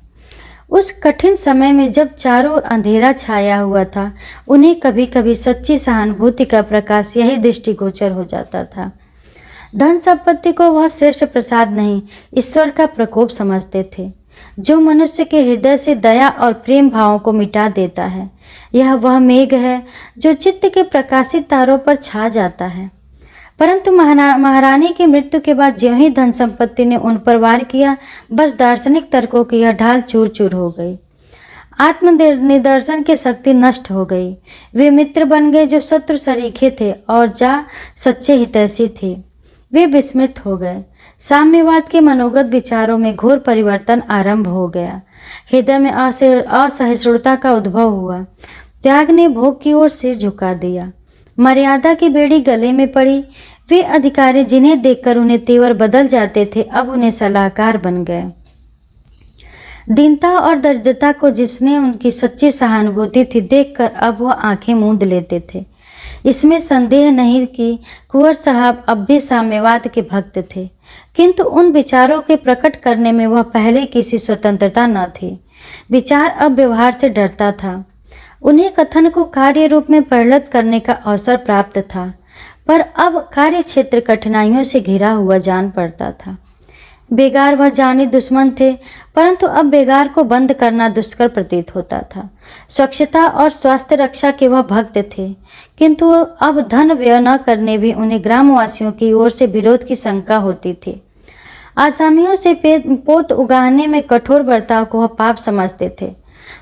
उस कठिन समय में जब चारों ओर अंधेरा छाया हुआ था, उन्हें कभी कभी सच्ची सहानुभूति का प्रकाश यही दृष्टिगोचर हो जाता था। धन संपत्ति को वह श्रेष्ठ प्रसाद नहीं, ईश्वर का प्रकोप समझते थे, जो मनुष्य के हृदय से दया और प्रेम भावों को मिटा देता है। यह वह मेघ है जो चित्त के प्रकाशित तारों पर छा जाता है। परंतु महारानी की मृत्यु के बाद ज्यों ही धन संपत्ति ने उन पर वार किया, बस दार्शनिक तर्कों की यह ढाल चूर चूर हो गई। आत्मनिदर्शन की शक्ति नष्ट हो गई। वे मित्र बन गए जो शत्रु सरीखे थे, और जा सच्चे हितैषी थे वे विस्मृत हो गए। साम्यवाद के मनोगत विचारों में घोर परिवर्तन आरंभ हो गया। हृदय में असहिष्णुता का उद्भव हुआ। त्याग ने भोग की ओर सिर झुका दिया। मर्यादा की बेड़ी गले में पड़ी। वे अधिकारी जिन्हें देखकर उन्हें तेवर बदल जाते थे, अब उन्हें सलाहकार बन गए। दीनता और दरिद्रता को जिसने उनकी सच्ची सहानुभूति थी देखकर अब वह आंखें मूंद लेते थे। इसमें संदेह नहीं कि कुंवर साहब अब भी साम्यवाद के भक्त थे, किंतु उन विचारों के प्रकट करने में वह पहले किसी स्वतंत्रता न थी। विचार अब व्यवहार से डरता था। उन्हें कथन को कार्य रूप में परिणत करने का अवसर प्राप्त था, पर अब कार्य क्षेत्र कठिनाइयों से घिरा हुआ जान पड़ता था। बेगार वह जाने दुश्मन थे, परंतु अब बेगार को बंद करना दुष्कर प्रतीत होता था। स्वच्छता और स्वास्थ्य रक्षा के वह भक्त थे, किंतु अब धन व्यय न करने भी उन्हें ग्रामवासियों की ओर से विरोध की शंका होती थी। आसामियों से पोत उगाने में कठोर बर्ताव को वह पाप समझते थे,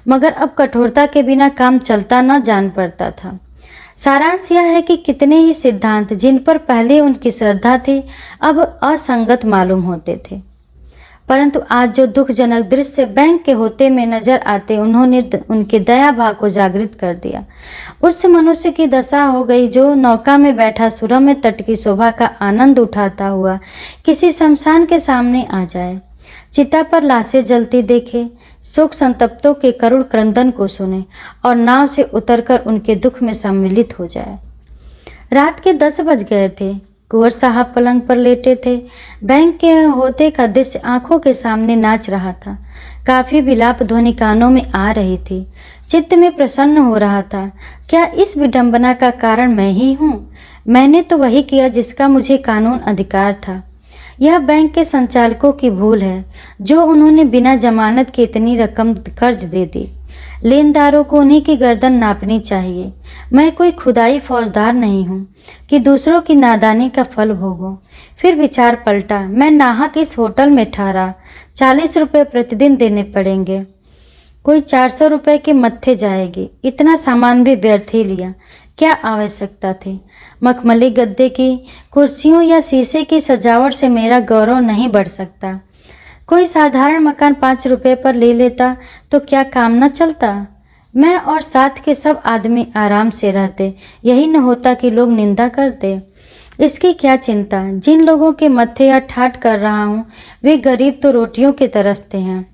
मगर अब कठोरता के बिना काम चलता न जान पड़ता था। सारांश यह है कि कितने ही सिद्धांत जिन पर पहले उनकी श्रद्धा थी, अब असंगत मालूम होते थे। परंतु आज जो दुखजनक दृश्य बैंक के होते में नजर आते, उन्होंने उनके दया भाव को जागृत कर दिया। उस मनुष्य की दशा हो गई जो नौका में बैठा सुरम्य तट की शोभा का आनंद उठाता हुआ किसी शमशान के सामने आ जाए, चिता पर लाशें जलती देखे, शोक संतप्तों के करुण क्रंदन को सुने और नाव से उतरकर उनके दुख में सम्मिलित हो जाए। रात के 10 बज गए थे। कुंवर साहब पलंग पर लेटे थे। बैंक के होते का दृश्य आंखों के सामने नाच रहा था। काफी विलाप ध्वनि कानों में आ रही थी। चित्त में प्रसन्न हो रहा था। क्या इस विडंबना का कारण मैं ही हूँ? मैंने तो वही किया जिसका मुझे कानून अधिकार था। यह बैंक के संचालकों की भूल है जो उन्होंने बिना जमानत के इतनी रकम कर्ज दे दी। लेनदारों को उन्हीं की गर्दन नापनी चाहिए। मैं कोई खुदाई फौजदार नहीं हूँ कि दूसरों की नादानी का फल भोगूं। फिर विचार पलटा। मैं नाहक इस होटल में ठहरा, 40 रुपये प्रतिदिन देने पड़ेंगे। कोई 400 रुपये के मत्थे जाएगी। इतना सामान भी व्यर्थ ही लिया। क्या आवश्यकता थी? मखमली गद्दे की कुर्सियों या शीशे की सजावट से मेरा गौरव नहीं बढ़ सकता। कोई साधारण मकान 5 रुपये पर ले लेता तो क्या काम न चलता? मैं और साथ के सब आदमी आराम से रहते। यही न होता कि लोग निंदा करते। इसकी क्या चिंता? जिन लोगों के मत्थे या ठाट कर रहा हूँ वे गरीब तो रोटियों के तरसते हैं।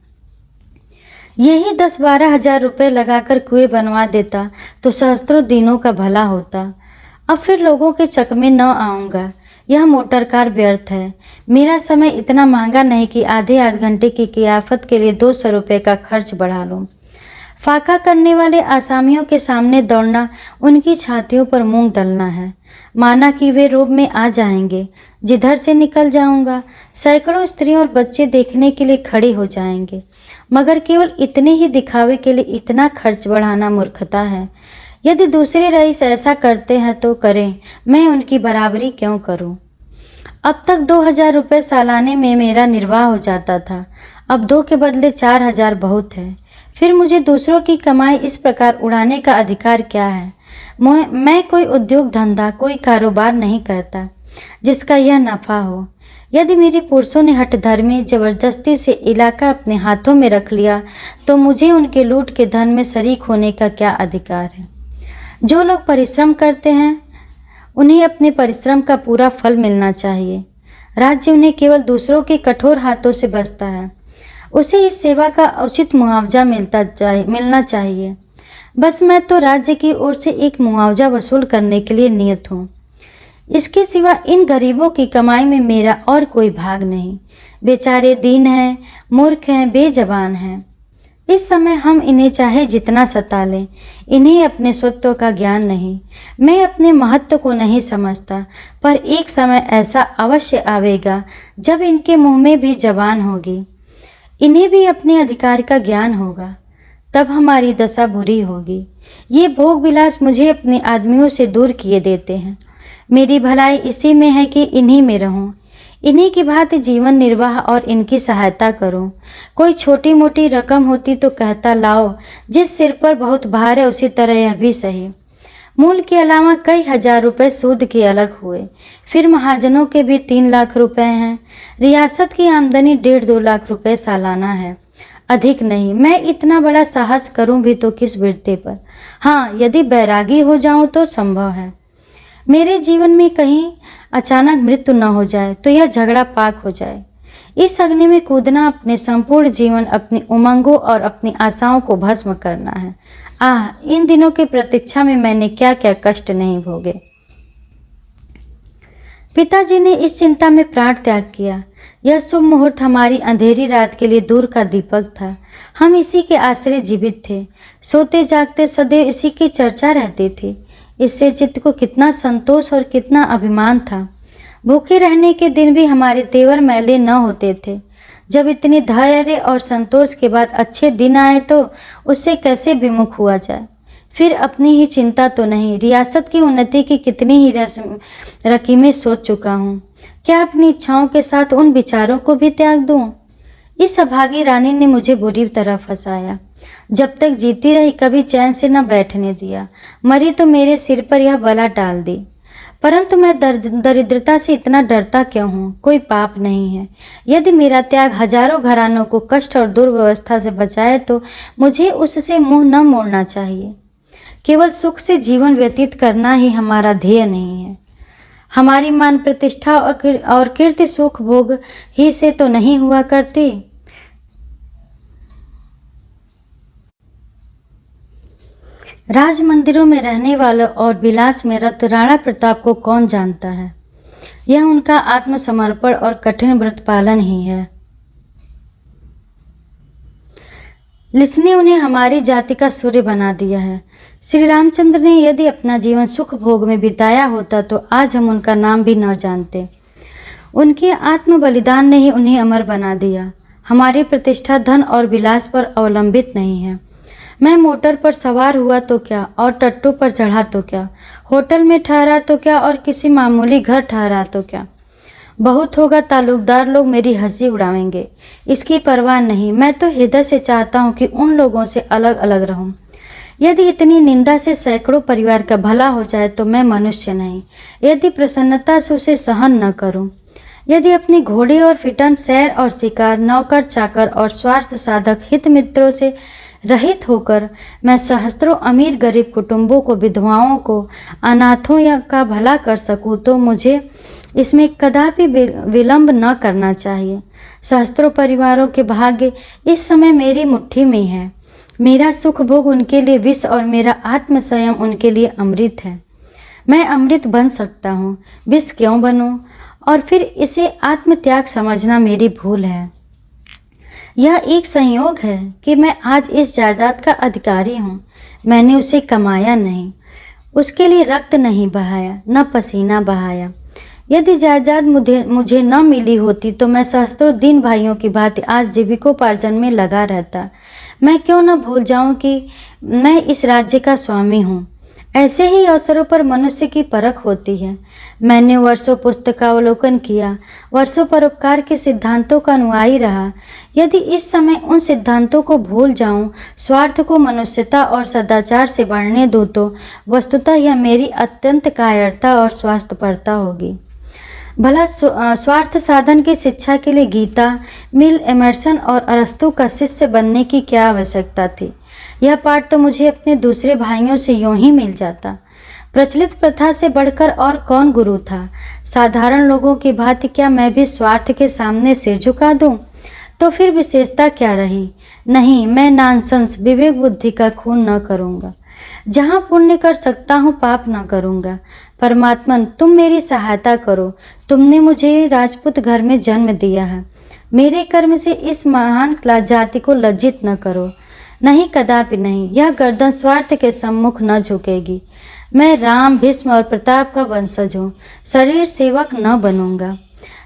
यही 10-12 हजार रुपये लगाकर कुएं बनवा देता तो सहस्त्रों दिनों का भला होता। अब फिर लोगों के चकमे न आऊँगा। यह मोटर कार व्यर्थ है। मेरा समय इतना महंगा नहीं कि आधे घंटे की कियाफत के लिए 200 रुपये का खर्च बढ़ा लूँ। फाका करने वाले आसामियों के सामने दौड़ना, उनकी छातियों पर मूंग दलना है। माना कि वे रोब में आ जाएंगे। जिधर से निकल जाऊंगा सैकड़ों स्त्रियों और बच्चे देखने के लिए खड़े हो जाएंगे, मगर केवल इतने ही दिखावे के लिए इतना खर्च बढ़ाना मूर्खता है। यदि दूसरे रईस ऐसा करते हैं तो करें, मैं उनकी बराबरी क्यों करूं? अब तक 2000 रुपये सालाने में मेरा निर्वाह हो जाता था, अब 2 के बदले 4000 बहुत है। फिर मुझे दूसरों की कमाई इस प्रकार उड़ाने का अधिकार क्या है? मैं कोई उद्योग धंधा, कोई कारोबार नहीं करता जिसका यह नफा हो। यदि मेरे पुरुषों ने हठधर्मी जबरदस्ती से इलाका अपने हाथों में रख लिया तो मुझे उनके लूट के धन में शरीक होने का क्या अधिकार है? जो लोग परिश्रम करते हैं उन्हें अपने परिश्रम का पूरा फल मिलना चाहिए। राज्य उन्हें केवल दूसरों के कठोर हाथों से बचता है, उसे इस सेवा का उचित मुआवजा मिलना चाहिए। बस मैं तो राज्य की ओर से एक मुआवजा वसूल करने के लिए नियत हूँ। इसके सिवा इन गरीबों की कमाई में मेरा और कोई भाग नहीं। बेचारे दीन हैं, मूर्ख हैं, बेजबान हैं। इस समय हम इन्हें चाहे जितना सता लें, इन्हें अपने स्वत्व का ज्ञान नहीं। मैं अपने महत्व को नहीं समझता, पर एक समय ऐसा अवश्य आवेगा जब इनके मुंह में भी जबान होगी, इन्हें भी अपने अधिकार का ज्ञान होगा, तब हमारी दशा बुरी होगी। ये भोग विलास मुझे अपने आदमियों से दूर किए देते हैं। मेरी भलाई इसी में है कि इन्हीं में रहूं, इन्हीं की भांति जीवन निर्वाह और इनकी सहायता करूं। कोई छोटी मोटी रकम होती तो कहता लाओ, जिस सिर पर बहुत भार है उसी तरह यह भी सही। मूल के अलावा कई हजार रुपए सूद के अलग हुए। फिर महाजनों के भी 3 लाख रुपए हैं। रियासत की आमदनी 1.5-2 लाख रुपए सालाना है, अधिक नहीं। मैं इतना बड़ा साहस करूं भी तो किस बिरते पर? हाँ, यदि बैरागी हो जाऊं तो संभव है। मेरे जीवन में कहीं अचानक मृत्यु न हो जाए तो यह झगड़ा पाक हो जाए। इस अग्नि में कूदना अपने संपूर्ण जीवन, अपनी उमंगों और अपनी आशाओं को भस्म करना है। आह, इन दिनों की प्रतीक्षा में मैंने क्या क्या कष्ट नहीं भोगे। पिताजी ने इस चिंता में प्राण त्याग किया। यह शुभ मुहूर्त हमारी अंधेरी रात के लिए दूर का दीपक था। हम इसी के आश्रय जीवित थे। सोते जागते सदैव इसी की चर्चा रहती थी। इससे चित्त को कितना संतोष और कितना अभिमान था। भूखे रहने के दिन भी हमारे तेवर मैले न होते थे। जब इतनी धैर्य और संतोष के बाद अच्छे दिन आए तो उससे कैसे विमुख हुआ जाए। फिर अपनी ही चिंता तो नहीं, रियासत की उन्नति की कितनी ही रकीमें सोच चुका हूँ। क्या अपनी इच्छाओं के साथ उन विचारों को भी त्याग दूं? इस अभागी रानी ने मुझे बुरी तरह फंसाया। जब तक जीती रही कभी चैन से न बैठने दिया। मरी तो मेरे सिर पर यह बला डाल दी। परंतु मैं दरिद्रता से इतना डरता क्यों हूँ? कोई पाप नहीं है। यदि मेरा त्याग हजारों घरानों को कष्ट और दुर्व्यवस्था से बचाए तो मुझे उससे मुंह न मोड़ना चाहिए। केवल सुख से जीवन व्यतीत करना ही हमारा ध्येय नहीं है। हमारी मान प्रतिष्ठा और कीर्ति सुख भोग ही से तो नहीं हुआ करती। राज मंदिरों में रहने वालों और विलास में रत राणा प्रताप को कौन जानता है? यह उनका आत्मसमर्पण और कठिन व्रत पालन ही है। लिसने उन्हें हमारी जाति का सूर्य बना दिया है। श्री रामचंद्र ने यदि अपना जीवन सुख भोग में बिताया होता तो आज हम उनका नाम भी न जानते। उनके आत्म बलिदान ने ही उन्हें अमर बना दिया। हमारी प्रतिष्ठा धन और विलास पर अवलंबित नहीं है। मैं मोटर पर सवार हुआ तो क्या और टट्टू पर चढ़ा तो क्या, होटल में ठहरा तो क्या और किसी मामूली घर ठहरा तो क्या, बहुत होगा ताल्लुकदार लोग मेरी हंसी उड़ाएंगे, इसकी परवाह नहीं। मैं तो हृदय से चाहता हूँ कि उन लोगों से अलग अलग रहूं। यदि इतनी निंदा से सैकड़ों परिवार का भला हो जाए तो मैं मनुष्य नहीं। यदि प्रसन्नता से उसे सहन न करूं, यदि अपनी घोड़े और फिटन, सैर और शिकार, नौकर चाकर और स्वार्थ साधक हित मित्रों से रहित होकर मैं सहस्त्रों अमीर गरीब कुटुंबों को, विधवाओं को, अनाथों का भला कर सकूं तो मुझे इसमें कदापि विलंब न करना चाहिए। सहस्त्रों परिवारों के भाग्य इस समय मेरी मुट्ठी में है। मेरा सुख भोग उनके लिए विष और मेरा आत्म संयम उनके लिए अमृत है। मैं अमृत बन सकता हूँ, विष क्यों बनूं? और फिर इसे आत्मत्याग समझना मेरी भूल है। यह एक संयोग है कि मैं आज इस जायदाद का अधिकारी हूँ। मैंने उसे कमाया नहीं, उसके लिए रक्त नहीं बहाया, न पसीना बहाया। यदि जायदाद मुझे न मिली होती तो मैं सहस्त्रों दीन भाइयों की भांति आज जीविकोपार्जन में लगा रहता। मैं क्यों न भूल जाऊं कि मैं इस राज्य का स्वामी हूँ। ऐसे ही अवसरों पर मनुष्य की परख होती है। मैंने वर्षों पुस्तकावलोकन किया, वर्षों परोपकार के सिद्धांतों का अनुयायी रहा। यदि इस समय उन सिद्धांतों को भूल जाऊं, स्वार्थ को मनुष्यता और सदाचार से बढ़ने दूं तो वस्तुतः यह मेरी अत्यंत कायरता और स्वार्थपरता होगी। भला स्वार्थ साधन की शिक्षा के लिए गीता, मिल, एमर्सन और अरस्तु का शिष्य बनने की क्या आवश्यकता थी। यह पाठ तो मुझे अपने दूसरे भाइयों से यूं ही मिल जाता। प्रचलित प्रथा से बढ़कर और कौन गुरु था। साधारण लोगों की भांति क्या मैं भी स्वार्थ के सामने सिर झुका दूं? तो फिर विशेषता क्या रही? नहीं, मैं नॉनसेंस विवेक बुद्धि का खून न करूँगा। जहाँ पुण्य कर सकता हूँ पाप न करूँगा। परमात्मन, तुम मेरी सहायता करो। तुमने मुझे राजपूत घर में जन्म दिया है। मेरे कर्म से इस महान जाति को लज्जित न करो। नहीं, कदापि नहीं। यह गर्दन स्वार्थ के सम्मुख न झुकेगी। मैं राम, भीष्म और प्रताप का वंशज हूँ। शरीर सेवक न बनूंगा।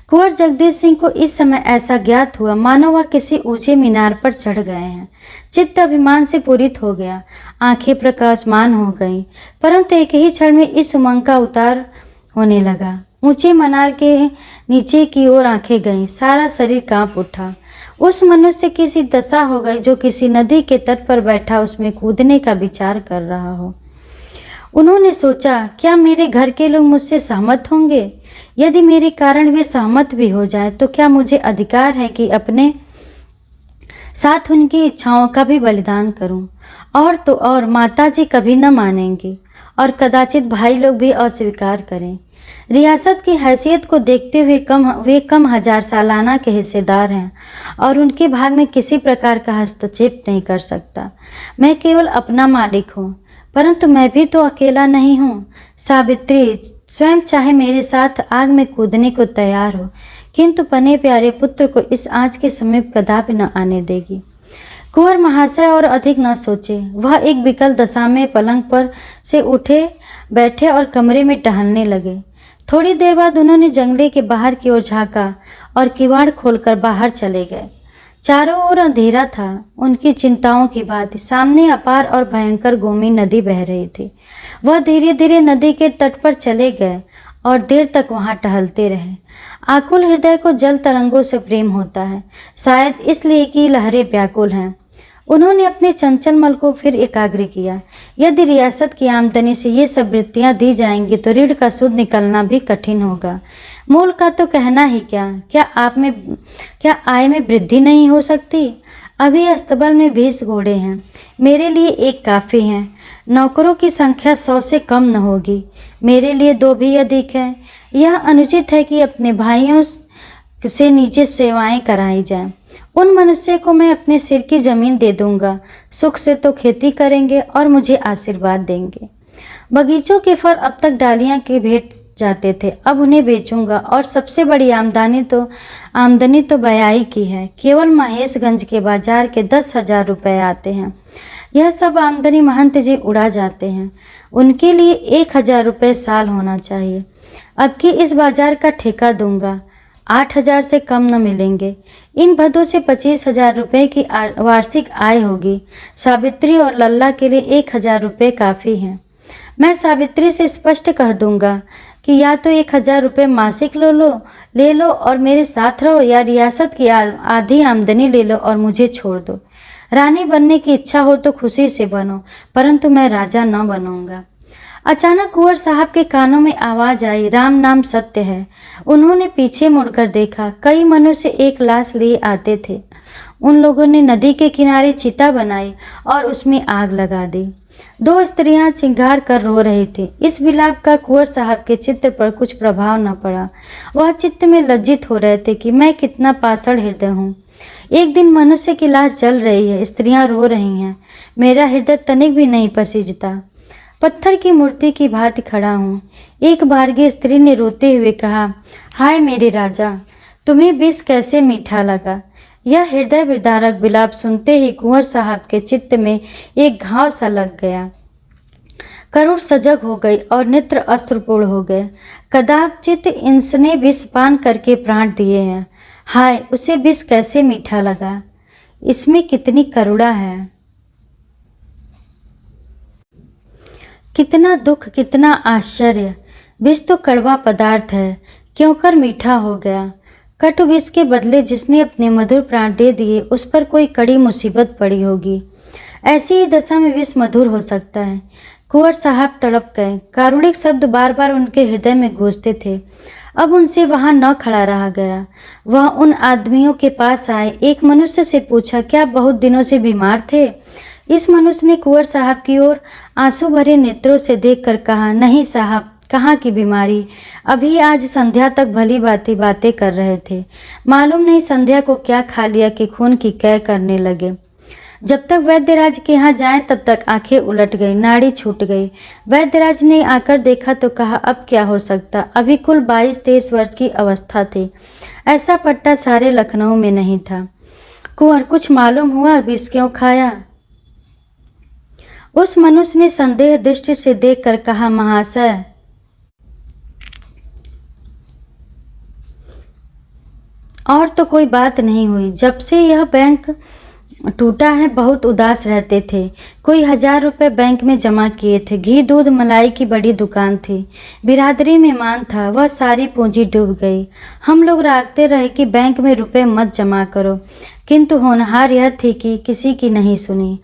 कुंवर जगदीश सिंह को इस समय ऐसा ज्ञात हुआ मानो वह किसी ऊंचे मीनार पर चढ़ गए हैं। चित्त अभिमान से पूरित हो गया, आंखें प्रकाशमान हो गईं। परंतु एक ही क्षण में इस उमंग का उतार होने लगा। ऊंचे मीनार के नीचे की ओर आंखें गईं, सारा शरीर कांप उठा। उस मनुष्य की सी दशा हो गई जो किसी नदी के तट पर बैठा उसमें कूदने का विचार कर रहा हो। उन्होंने सोचा, क्या मेरे घर के लोग मुझसे सहमत होंगे? यदि मेरे कारण वे सहमत भी हो जाएं, तो क्या मुझे अधिकार है कि अपने साथ उनकी इच्छाओं का भी बलिदान करूं? और तो और माताजी कभी न मानेंगी और कदाचित भाई लोग भी अस्वीकार करें। रियासत की हैसियत को देखते हुए वे कम हजार सालाना के हिस्सेदार हैं और उनके भाग में किसी प्रकार का हस्तक्षेप नहीं कर सकता। मैं केवल अपना मालिक हूँ, परंतु मैं भी तो अकेला नहीं हूँ। सावित्री स्वयं चाहे मेरे साथ आग में कूदने को तैयार हो, किंतु पने प्यारे पुत्र को इस आँच के समीप कदापि न आने देगी। कुंवर महाशय और अधिक न सोचे। वह एक विकल दशा में पलंग पर से उठे, बैठे और कमरे में टहलने लगे। थोड़ी देर बाद उन्होंने जंगले के बाहर की ओर झाँका और किवाड़ खोलकर बाहर चले गए। चारों ओर अंधेरा था। उनकी चिंताओं की बात, सामने अपार और भयंकर गोमी नदी बह रही थी। वह धीरे धीरे नदी के तट पर चले गए और देर तक वहां टहलते रहे। आकुल हृदय को जल तरंगों से प्रेम होता है, शायद इसलिए कि लहरें व्याकुल हैं। उन्होंने अपने चंचल मन को फिर एकाग्र किया। यदि रियासत की आमदनी से ये सब वृत्तियाँ दी जाएंगी तो ऋण का सूद निकलना भी कठिन होगा। मूल का तो कहना ही क्या आय में वृद्धि नहीं हो सकती? अभी अस्तबल में 20 घोड़े हैं, मेरे लिए एक काफ़ी हैं। नौकरों की संख्या 100 से कम न होगी, मेरे लिए 2 भी अधिक है। यह अनुचित है कि अपने भाइयों से नीचे सेवाएं कराई जाएं। उन मनुष्य को मैं अपने सिर की जमीन दे दूंगा, सुख से तो खेती करेंगे और मुझे आशीर्वाद देंगे। बगीचों के फल अब तक डालियां के भेंट जाते थे, अब उन्हें बेचूंगा और सबसे बड़ी आमदनी तो बयाई की है। केवल महेशगंज के बाजार के 10,000 रुपये आते हैं। यह सब आमदनी महंत जी उड़ा जाते हैं। उनके लिए 1,000 रुपये साल होना चाहिए। अब की इस बाजार का ठेका दूंगा, 8,000 से कम न मिलेंगे। इन भदों से 25,000 रुपये की वार्षिक आय होगी। सावित्री और लल्ला के लिए 1,000 रुपये काफ़ी हैं। मैं सावित्री से स्पष्ट कह दूंगा कि या तो 1,000 रुपये मासिक ले लो और मेरे साथ रहो, या रियासत की आधी आमदनी ले लो और मुझे छोड़ दो। रानी बनने की इच्छा हो तो खुशी से बनो, परंतु मैं राजा न बनूंगा। अचानक कुंवर साहब के कानों में आवाज आई, राम नाम सत्य है। उन्होंने पीछे मुड़कर देखा। कई मनुष्य एक लाश लिए आते थे। उन लोगों ने नदी के किनारे चिता बनाई और उसमें आग लगा दी। 2 स्त्रियां चिंगार कर रो रही थी। इस विलाप का कुंवर साहब के चित्त पर कुछ प्रभाव न पड़ा। वह चित्त में लज्जित हो रहे थे कि मैं कितना पाषाण हृदय हूँ। एक दिन मनुष्य की लाश जल रही है, स्त्रियां रो रही हैं, मेरा हृदय तनिक भी नहीं पसीजता। पत्थर की मूर्ति की भांति खड़ा हूँ। एक बारगी स्त्री ने रोते हुए कहा, हाय मेरे राजा, तुम्हें विष कैसे मीठा लगा। यह हृदय विदारक विलाप सुनते ही कुंवर साहब के चित्त में एक घाव सा लग गया। करुण सजग हो गई और नेत्र अस्त्रपूर्ण हो गए। कदाचित इसने विष पान करके प्राण दिए हैं। हाय, उसे विष कैसे मीठा लगा। इसमें कितनी करुणा है, कितना दुख, कितना आश्चर्य। विष तो कड़वा पदार्थ है, क्यों कर मीठा हो गया। कटु विष के बदले जिसने अपने मधुर प्राण दे दिए, उस पर कोई कड़ी मुसीबत पड़ी होगी। ऐसी ही दशा में विष मधुर हो सकता है। कुंवर साहब तड़प गए। कारुणिक शब्द बार बार उनके हृदय में गूंजते थे। अब उनसे वहां न खड़ा रहा गया। वह उन आदमियों के पास आए। एक मनुष्य से पूछा, क्या बहुत दिनों से बीमार थे? इस मनुष्य ने कुंवर साहब की ओर आंसू भरे नेत्रों से देखकर कहा, नहीं साहब, कहाँ की बीमारी। अभी आज संध्या तक भली बातें कर रहे थे। मालूम नहीं संध्या को क्या खा लिया कि खून की कै करने लगे। जब तक वैद्यराज के यहाँ जाएं तब तक आंखें उलट गई, नाड़ी छूट गई। वैद्यराज ने आकर देखा तो कहा, अब क्या हो सकता। अभी कुल 22-23 वर्ष की अवस्था थी। ऐसा पट्टा सारे लखनऊ में नहीं था। कुंवर, कुछ मालूम हुआ विष क्यों खाया? उस मनुष्य ने संदेह दृष्टि से देखकर कहा, महाशय, और तो कोई बात नहीं हुई। जब से यह बैंक टूटा है बहुत उदास रहते थे। कोई 1000 रुपये बैंक में जमा किए थे। घी दूध मलाई की बड़ी दुकान थी। बिरादरी में मान था, वह सारी पूंजी डूब गई। हम लोग रागते रहे कि बैंक में रुपए मत जमा करो, किंतु होनहार यह थी कि किसी की नहीं सुनी।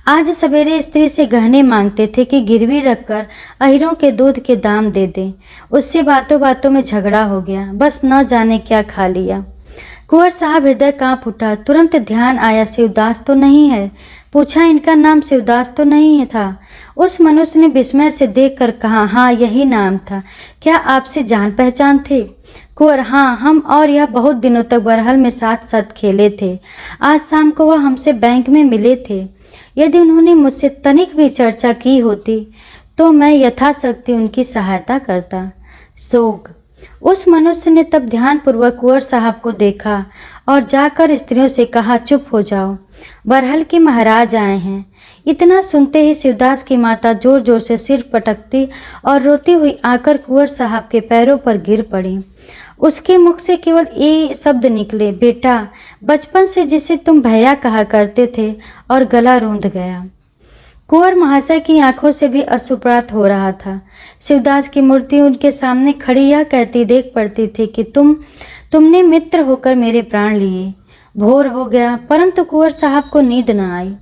आज सवेरे स्त्री से गहने मांगते थे कि गिरवी रखकर अहिरों के दूध के दाम दे दें। उससे बातों बातों में झगड़ा हो गया। बस न जाने क्या खा लिया। कुंवर साहब हृदय कांप उठा। तुरंत ध्यान आया, शिवदास तो नहीं है। पूछा, इनका नाम शिवदास तो नहीं था? उस मनुष्य ने विस्मय से देखकर कहा, हाँ, यही नाम था। क्या आपसे जान पहचान थे? कुंवर, हाँ, हम और यह बहुत दिनों तक बरहल में साथ साथ खेले थे। आज शाम को वह हमसे बैंक में मिले थे। यदि उन्होंने मुझसे तनिक भी चर्चा की होती तो मैं यथाशक्ति उनकी सहायता करता। शोक। उस मनुष्य ने तब ध्यानपूर्वक कुंवर साहब को देखा और जाकर स्त्रियों से कहा, चुप हो जाओ, बरहल के महाराज आए हैं। इतना सुनते ही शिवदास की माता जोर जोर से सिर पटकती और रोती हुई आकर कुंवर साहब के पैरों पर गिर पड़ी। उसके मुख से केवल ये शब्द निकले, बेटा, बचपन से जिसे तुम भैया कहा करते थे, और गला रूंध गया। कुंवर महाशय की आंखों से भी अश्रुपात हो रहा था। शिवदास की मूर्ति उनके सामने खड़ी यह कहती देख पड़ती थी कि तुमने मित्र होकर मेरे प्राण लिए। भोर हो गया, परंतु कुंवर साहब को नींद न आई।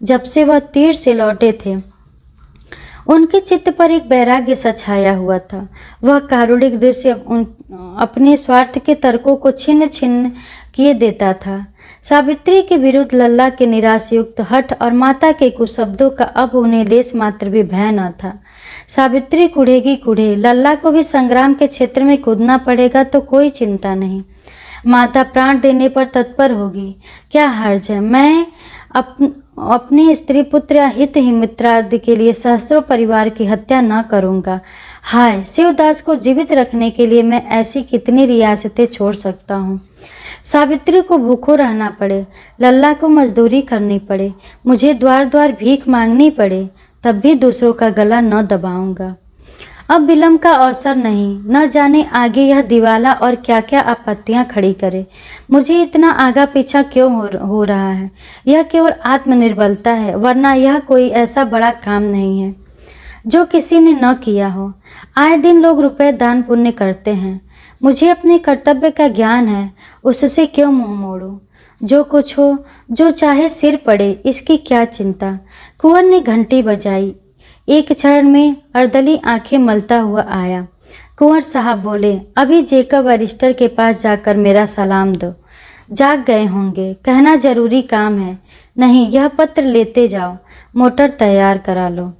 जब से वह तीर से लौटे थे, उनके चित्त पर एक वैराग्य सा छाया हुआ था। वह कारुणिक दृश्य अपने स्वार्थ के तर्कों को छिन्न छिन्न किए देता था। सावित्री के विरुद्ध लल्ला के निराशयुक्त हठ और माता के कुशब्दों का अब उन्हें लेस मात्र भी भय न था। सावित्री कुढ़ेगी कुढ़े, लल्ला को भी संग्राम के क्षेत्र में कूदना पड़ेगा तो कोई चिंता नहीं। माता प्राण देने पर तत्पर होगी, क्या हर्ज है। मैं अपने स्त्री पुत्र या हित ही मित्रादि के लिए सहस्रों परिवार की हत्या न करूँगा। हाय, शिवदास को जीवित रखने के लिए मैं ऐसी कितनी रियासतें छोड़ सकता हूँ। सावित्री को भूखों रहना पड़े, लल्ला को मजदूरी करनी पड़े, मुझे द्वार द्वार भीख मांगनी पड़े, तब भी दूसरों का गला न दबाऊंगा। अब विलंब का अवसर नहीं, न जाने आगे यह दिवाला और क्या क्या आपत्तियां खड़ी करे। मुझे इतना आगा पीछा क्यों हो रहा है? यह केवल आत्मनिर्बलता है, वरना यह कोई ऐसा बड़ा काम नहीं है जो किसी ने न किया हो। आए दिन लोग रुपए दान पुण्य करते हैं। मुझे अपने कर्तव्य का ज्ञान है, उससे क्यों मुंह मोड़ूं? जो कुछ हो, जो चाहे सिर पड़े, इसकी क्या चिंता। कुंवर ने घंटी बजाई। एक क्षण में अर्दली आंखें मलता हुआ आया। कुंवर साहब बोले, अभी जेकब अरिस्टर के पास जाकर मेरा सलाम दो। जाग गए होंगे, कहना जरूरी काम है। नहीं, यह पत्र लेते जाओ, मोटर तैयार करा लो।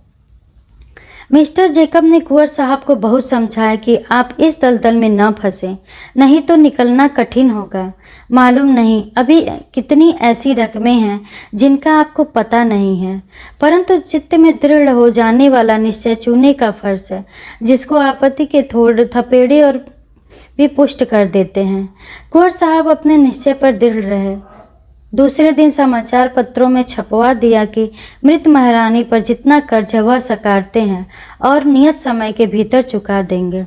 मिस्टर जेकब ने कुंवर साहब को बहुत समझाया कि आप इस दलदल में न फंसे, नहीं तो निकलना कठिन होगा। मालूम नहीं अभी कितनी ऐसी रकमें हैं जिनका आपको पता नहीं है, परंतु चित्त में दृढ़ हो जाने वाला निश्चय चुनने का फर्ज है, जिसको आपत्ति के थोड़े थपेड़े और भी पुष्ट कर देते हैं। कुंवर साहब अपने निश्चय पर दृढ़ रहे। दूसरे दिन समाचार पत्रों में छपवा दिया कि मृत महारानी पर जितना कर्ज है वह सकारते हैं और नियत समय के भीतर चुका देंगे।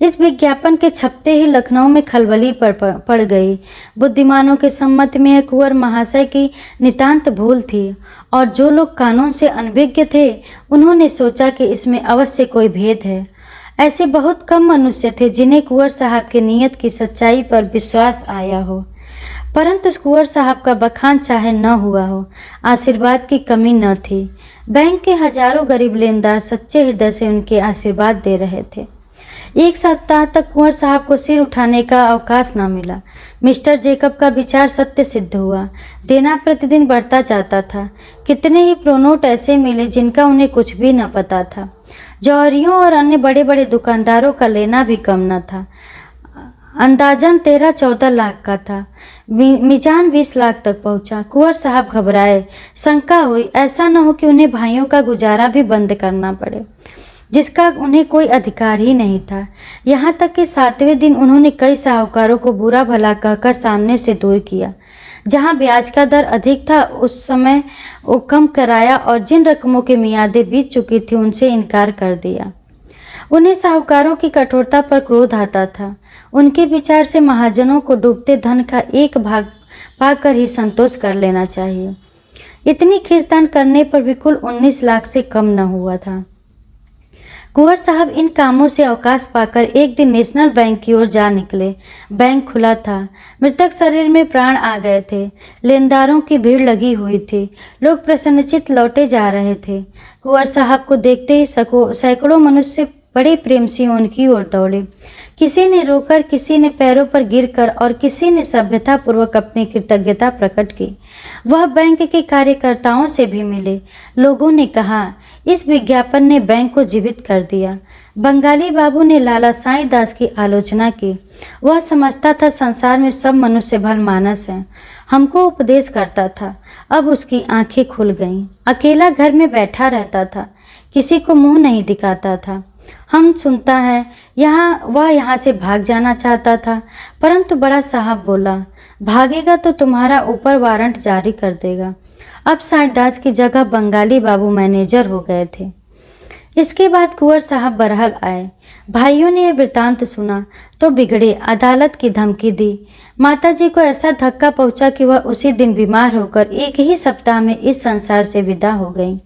इस विज्ञापन के छपते ही लखनऊ में खलबली पड़ गई। बुद्धिमानों के सम्मत में कुंवर महाशय की नितांत भूल थी और जो लोग कानून से अनभिज्ञ थे उन्होंने सोचा कि इसमें अवश्य कोई भेद है। ऐसे बहुत कम मनुष्य थे जिन्हें कुंवर साहब की नीयत की सच्चाई पर विश्वास आया हो, परंतु कुंवर साहब का बखान चाहे न हुआ हो, आशीर्वाद की कमी न थी। बैंक के हजारों गरीब लेनदार सच्चे हृदय से उनके आशीर्वाद दे रहे थे। एक सप्ताह तक कुंवर साहब को सिर उठाने का अवकाश न मिला। मिस्टर जेकब का विचार सत्य सिद्ध हुआ। देना प्रतिदिन बढ़ता जाता था। कितने ही प्रोनोट ऐसे मिले जिनका उन्हें कुछ भी न पता था। जौहरियों और अन्य बड़े बड़े दुकानदारों का लेना भी कम न था। अंदाजन 13-14 लाख का था। मिजान 20 लाख तक पहुंचा। कुंवर साहब घबराए। शंका हुई ऐसा न हो कि उन्हें भाइयों का गुजारा भी बंद करना पड़े, जिसका उन्हें कोई अधिकार ही नहीं था। यहाँ तक कि 7वें दिन उन्होंने कई साहूकारों को बुरा भला कहकर सामने से दूर किया। जहाँ ब्याज का दर अधिक था उस समय वो कम कराया और जिन रकमों की मियादें बीत चुकी थी उनसे इनकार कर दिया। उन्हें साहूकारों की कठोरता पर क्रोध आता था। उनके विचार से महाजनों को डूबते धन का एक भाग पाकर ही संतोष कर लेना चाहिए। इतनी खींचतान करने पर भी कुल 19 लाख से कम न हुआ था। कुंवर साहब इन कामों से अवकाश पाकर एक दिन नेशनल बैंक की ओर जा निकले। बैंक खुला था। मृतक शरीर में प्राण आ गए थे। लेनदारों की भीड़ लगी हुई थी। लोग प्रसन्नचित्त लौटे जा रहे थे। कुंवर साहब को देखते ही सैकड़ों मनुष्य बड़े प्रेम से उनकी ओर दौड़े। किसी ने रोकर, किसी ने पैरों पर गिरकर और किसी ने सभ्यतापूर्वक अपनी कृतज्ञता प्रकट की। वह बैंक के कार्यकर्ताओं से भी मिले। लोगों ने कहा, इस विज्ञापन ने बैंक को जीवित कर दिया। बंगाली बाबू ने लाला साईं दास की आलोचना की। वह समझता था संसार में सब मनुष्य भलमानस हैं। हमको उपदेश करता था। अब उसकी आंखें खुल गईं। अकेला घर में बैठा रहता था, किसी को मुंह नहीं दिखाता था। हम सुनता है वह यहाँ से भाग जाना चाहता था, परंतु बड़ा साहब बोला, भागेगा तो तुम्हारा ऊपर वारंट जारी कर देगा। अब साईदास की जगह बंगाली बाबू मैनेजर हो गए थे। इसके बाद कुंवर साहब बरहल आए। भाइयों ने यह वृतांत सुना तो बिगड़े, अदालत की धमकी दी। माताजी को ऐसा धक्का पहुंचा कि वह उसी दिन बीमार होकर एक ही सप्ताह में इस संसार से विदा हो गई।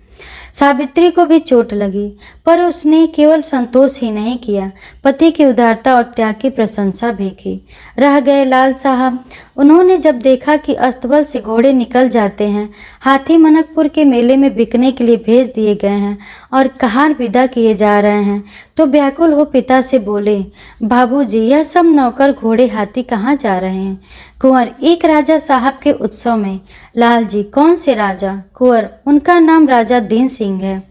सावित्री को भी चोट लगी, पर उसने केवल संतोष ही नहीं किया, पति की उदारता और त्याग की प्रशंसा भी की। रह गए लाल साहब। उन्होंने जब देखा कि अस्तबल से घोड़े निकल जाते हैं, हाथी मनकपुर के मेले में बिकने के लिए भेज दिए गए हैं और कहार विदा किए जा रहे हैं, तो व्याकुल हो पिता से बोले, बाबूजी, यह सब नौकर घोड़े हाथी कहाँ जा रहे हैं? कुंवर, एक राजा साहब के उत्सव में। लाल जी, कौन से राजा? कुंवर, उनका नाम राजा दीन सिंह है।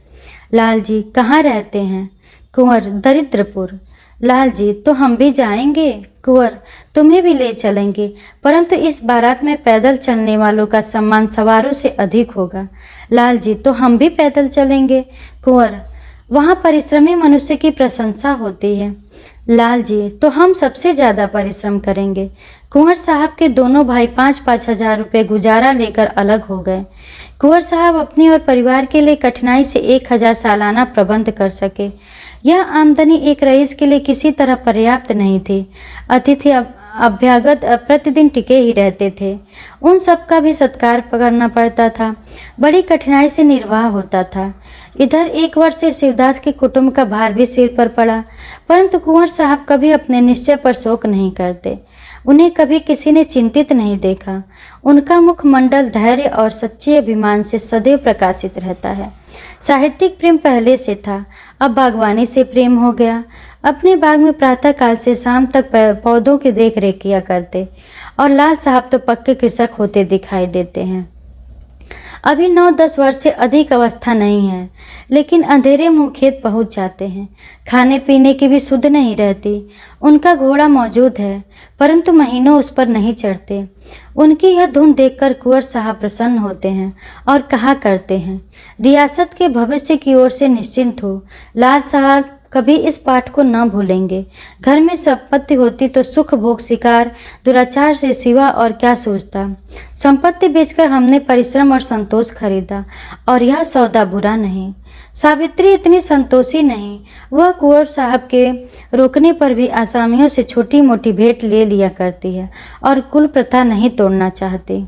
लाल जी, कहाँ रहते हैं? कुंवर, दरिद्रपुर। लाल जी, तो हम भी जाएंगे? कुंवर, तुम्हें भी ले चलेंगे, परंतु इस बारात में पैदल चलने वालों का सम्मान सवारों से अधिक होगा। लाल जी, तो हम भी पैदल चलेंगे? कुंवर, वहाँ परिश्रमी मनुष्य की प्रशंसा होती है। लाल जी, तो हम सबसे ज़्यादा परिश्रम करेंगे। कुंवर साहब के दोनों भाई 5-5 हजार रुपये गुजारा लेकर अलग हो गए। कुंवर साहब अपने और परिवार के लिए कठिनाई से 1000 सालाना प्रबंध कर सके। यह आमदनी एक रईस के लिए किसी तरह पर्याप्त नहीं थी। अतिथि अभ्यागत प्रतिदिन टिके ही रहते थे। उन सब का भी सत्कार करना पड़ता था। बड़ी कठिनाई से निर्वाह होता था। इधर एक वर्ष से शिवदास के कुटुंब का भार भी सिर पर पड़ा, परंतु कुंवर साहब कभी अपने निश्चय पर शोक नहीं करते। उन्हें कभी किसी ने चिंतित नहीं देखा। उनका मुखमंडल धैर्य और सच्चे अभिमान से सदैव प्रकाशित रहता है। साहित्यिक प्रेम पहले से था, अब बागवानी से प्रेम हो गया। अपने बाग में प्रातः काल से शाम तक पौधों की देख रेख किया करते, और लाल साहब तो पक्के कृषक होते दिखाई देते हैं। अभी 9-10 वर्ष से अधिक अवस्था नहीं है, लेकिन अंधेरे मुँह खेत पहुँच जाते हैं। खाने पीने की भी सुध नहीं रहती। उनका घोड़ा मौजूद है, परंतु महीनों उस पर नहीं चढ़ते। उनकी यह धुन देखकर कुंवर साहब प्रसन्न होते हैं और कहा करते हैं, रियासत के भविष्य की ओर से निश्चिंत हो। लाल साहब कभी इस पाठ को न भूलेंगे। घर में संपत्ति होती तो सुख भोग शिकार दुराचार से सिवा और क्या सोचता। संपत्ति बेचकर हमने परिश्रम और संतोष खरीदा, और यह सौदा बुरा नहीं। सावित्री इतनी संतोषी नहीं। वह कुंवर साहब के रोकने पर भी आसामियों से छोटी मोटी भेंट ले लिया करती है और कुल प्रथा नहीं तोड़ना चाहती।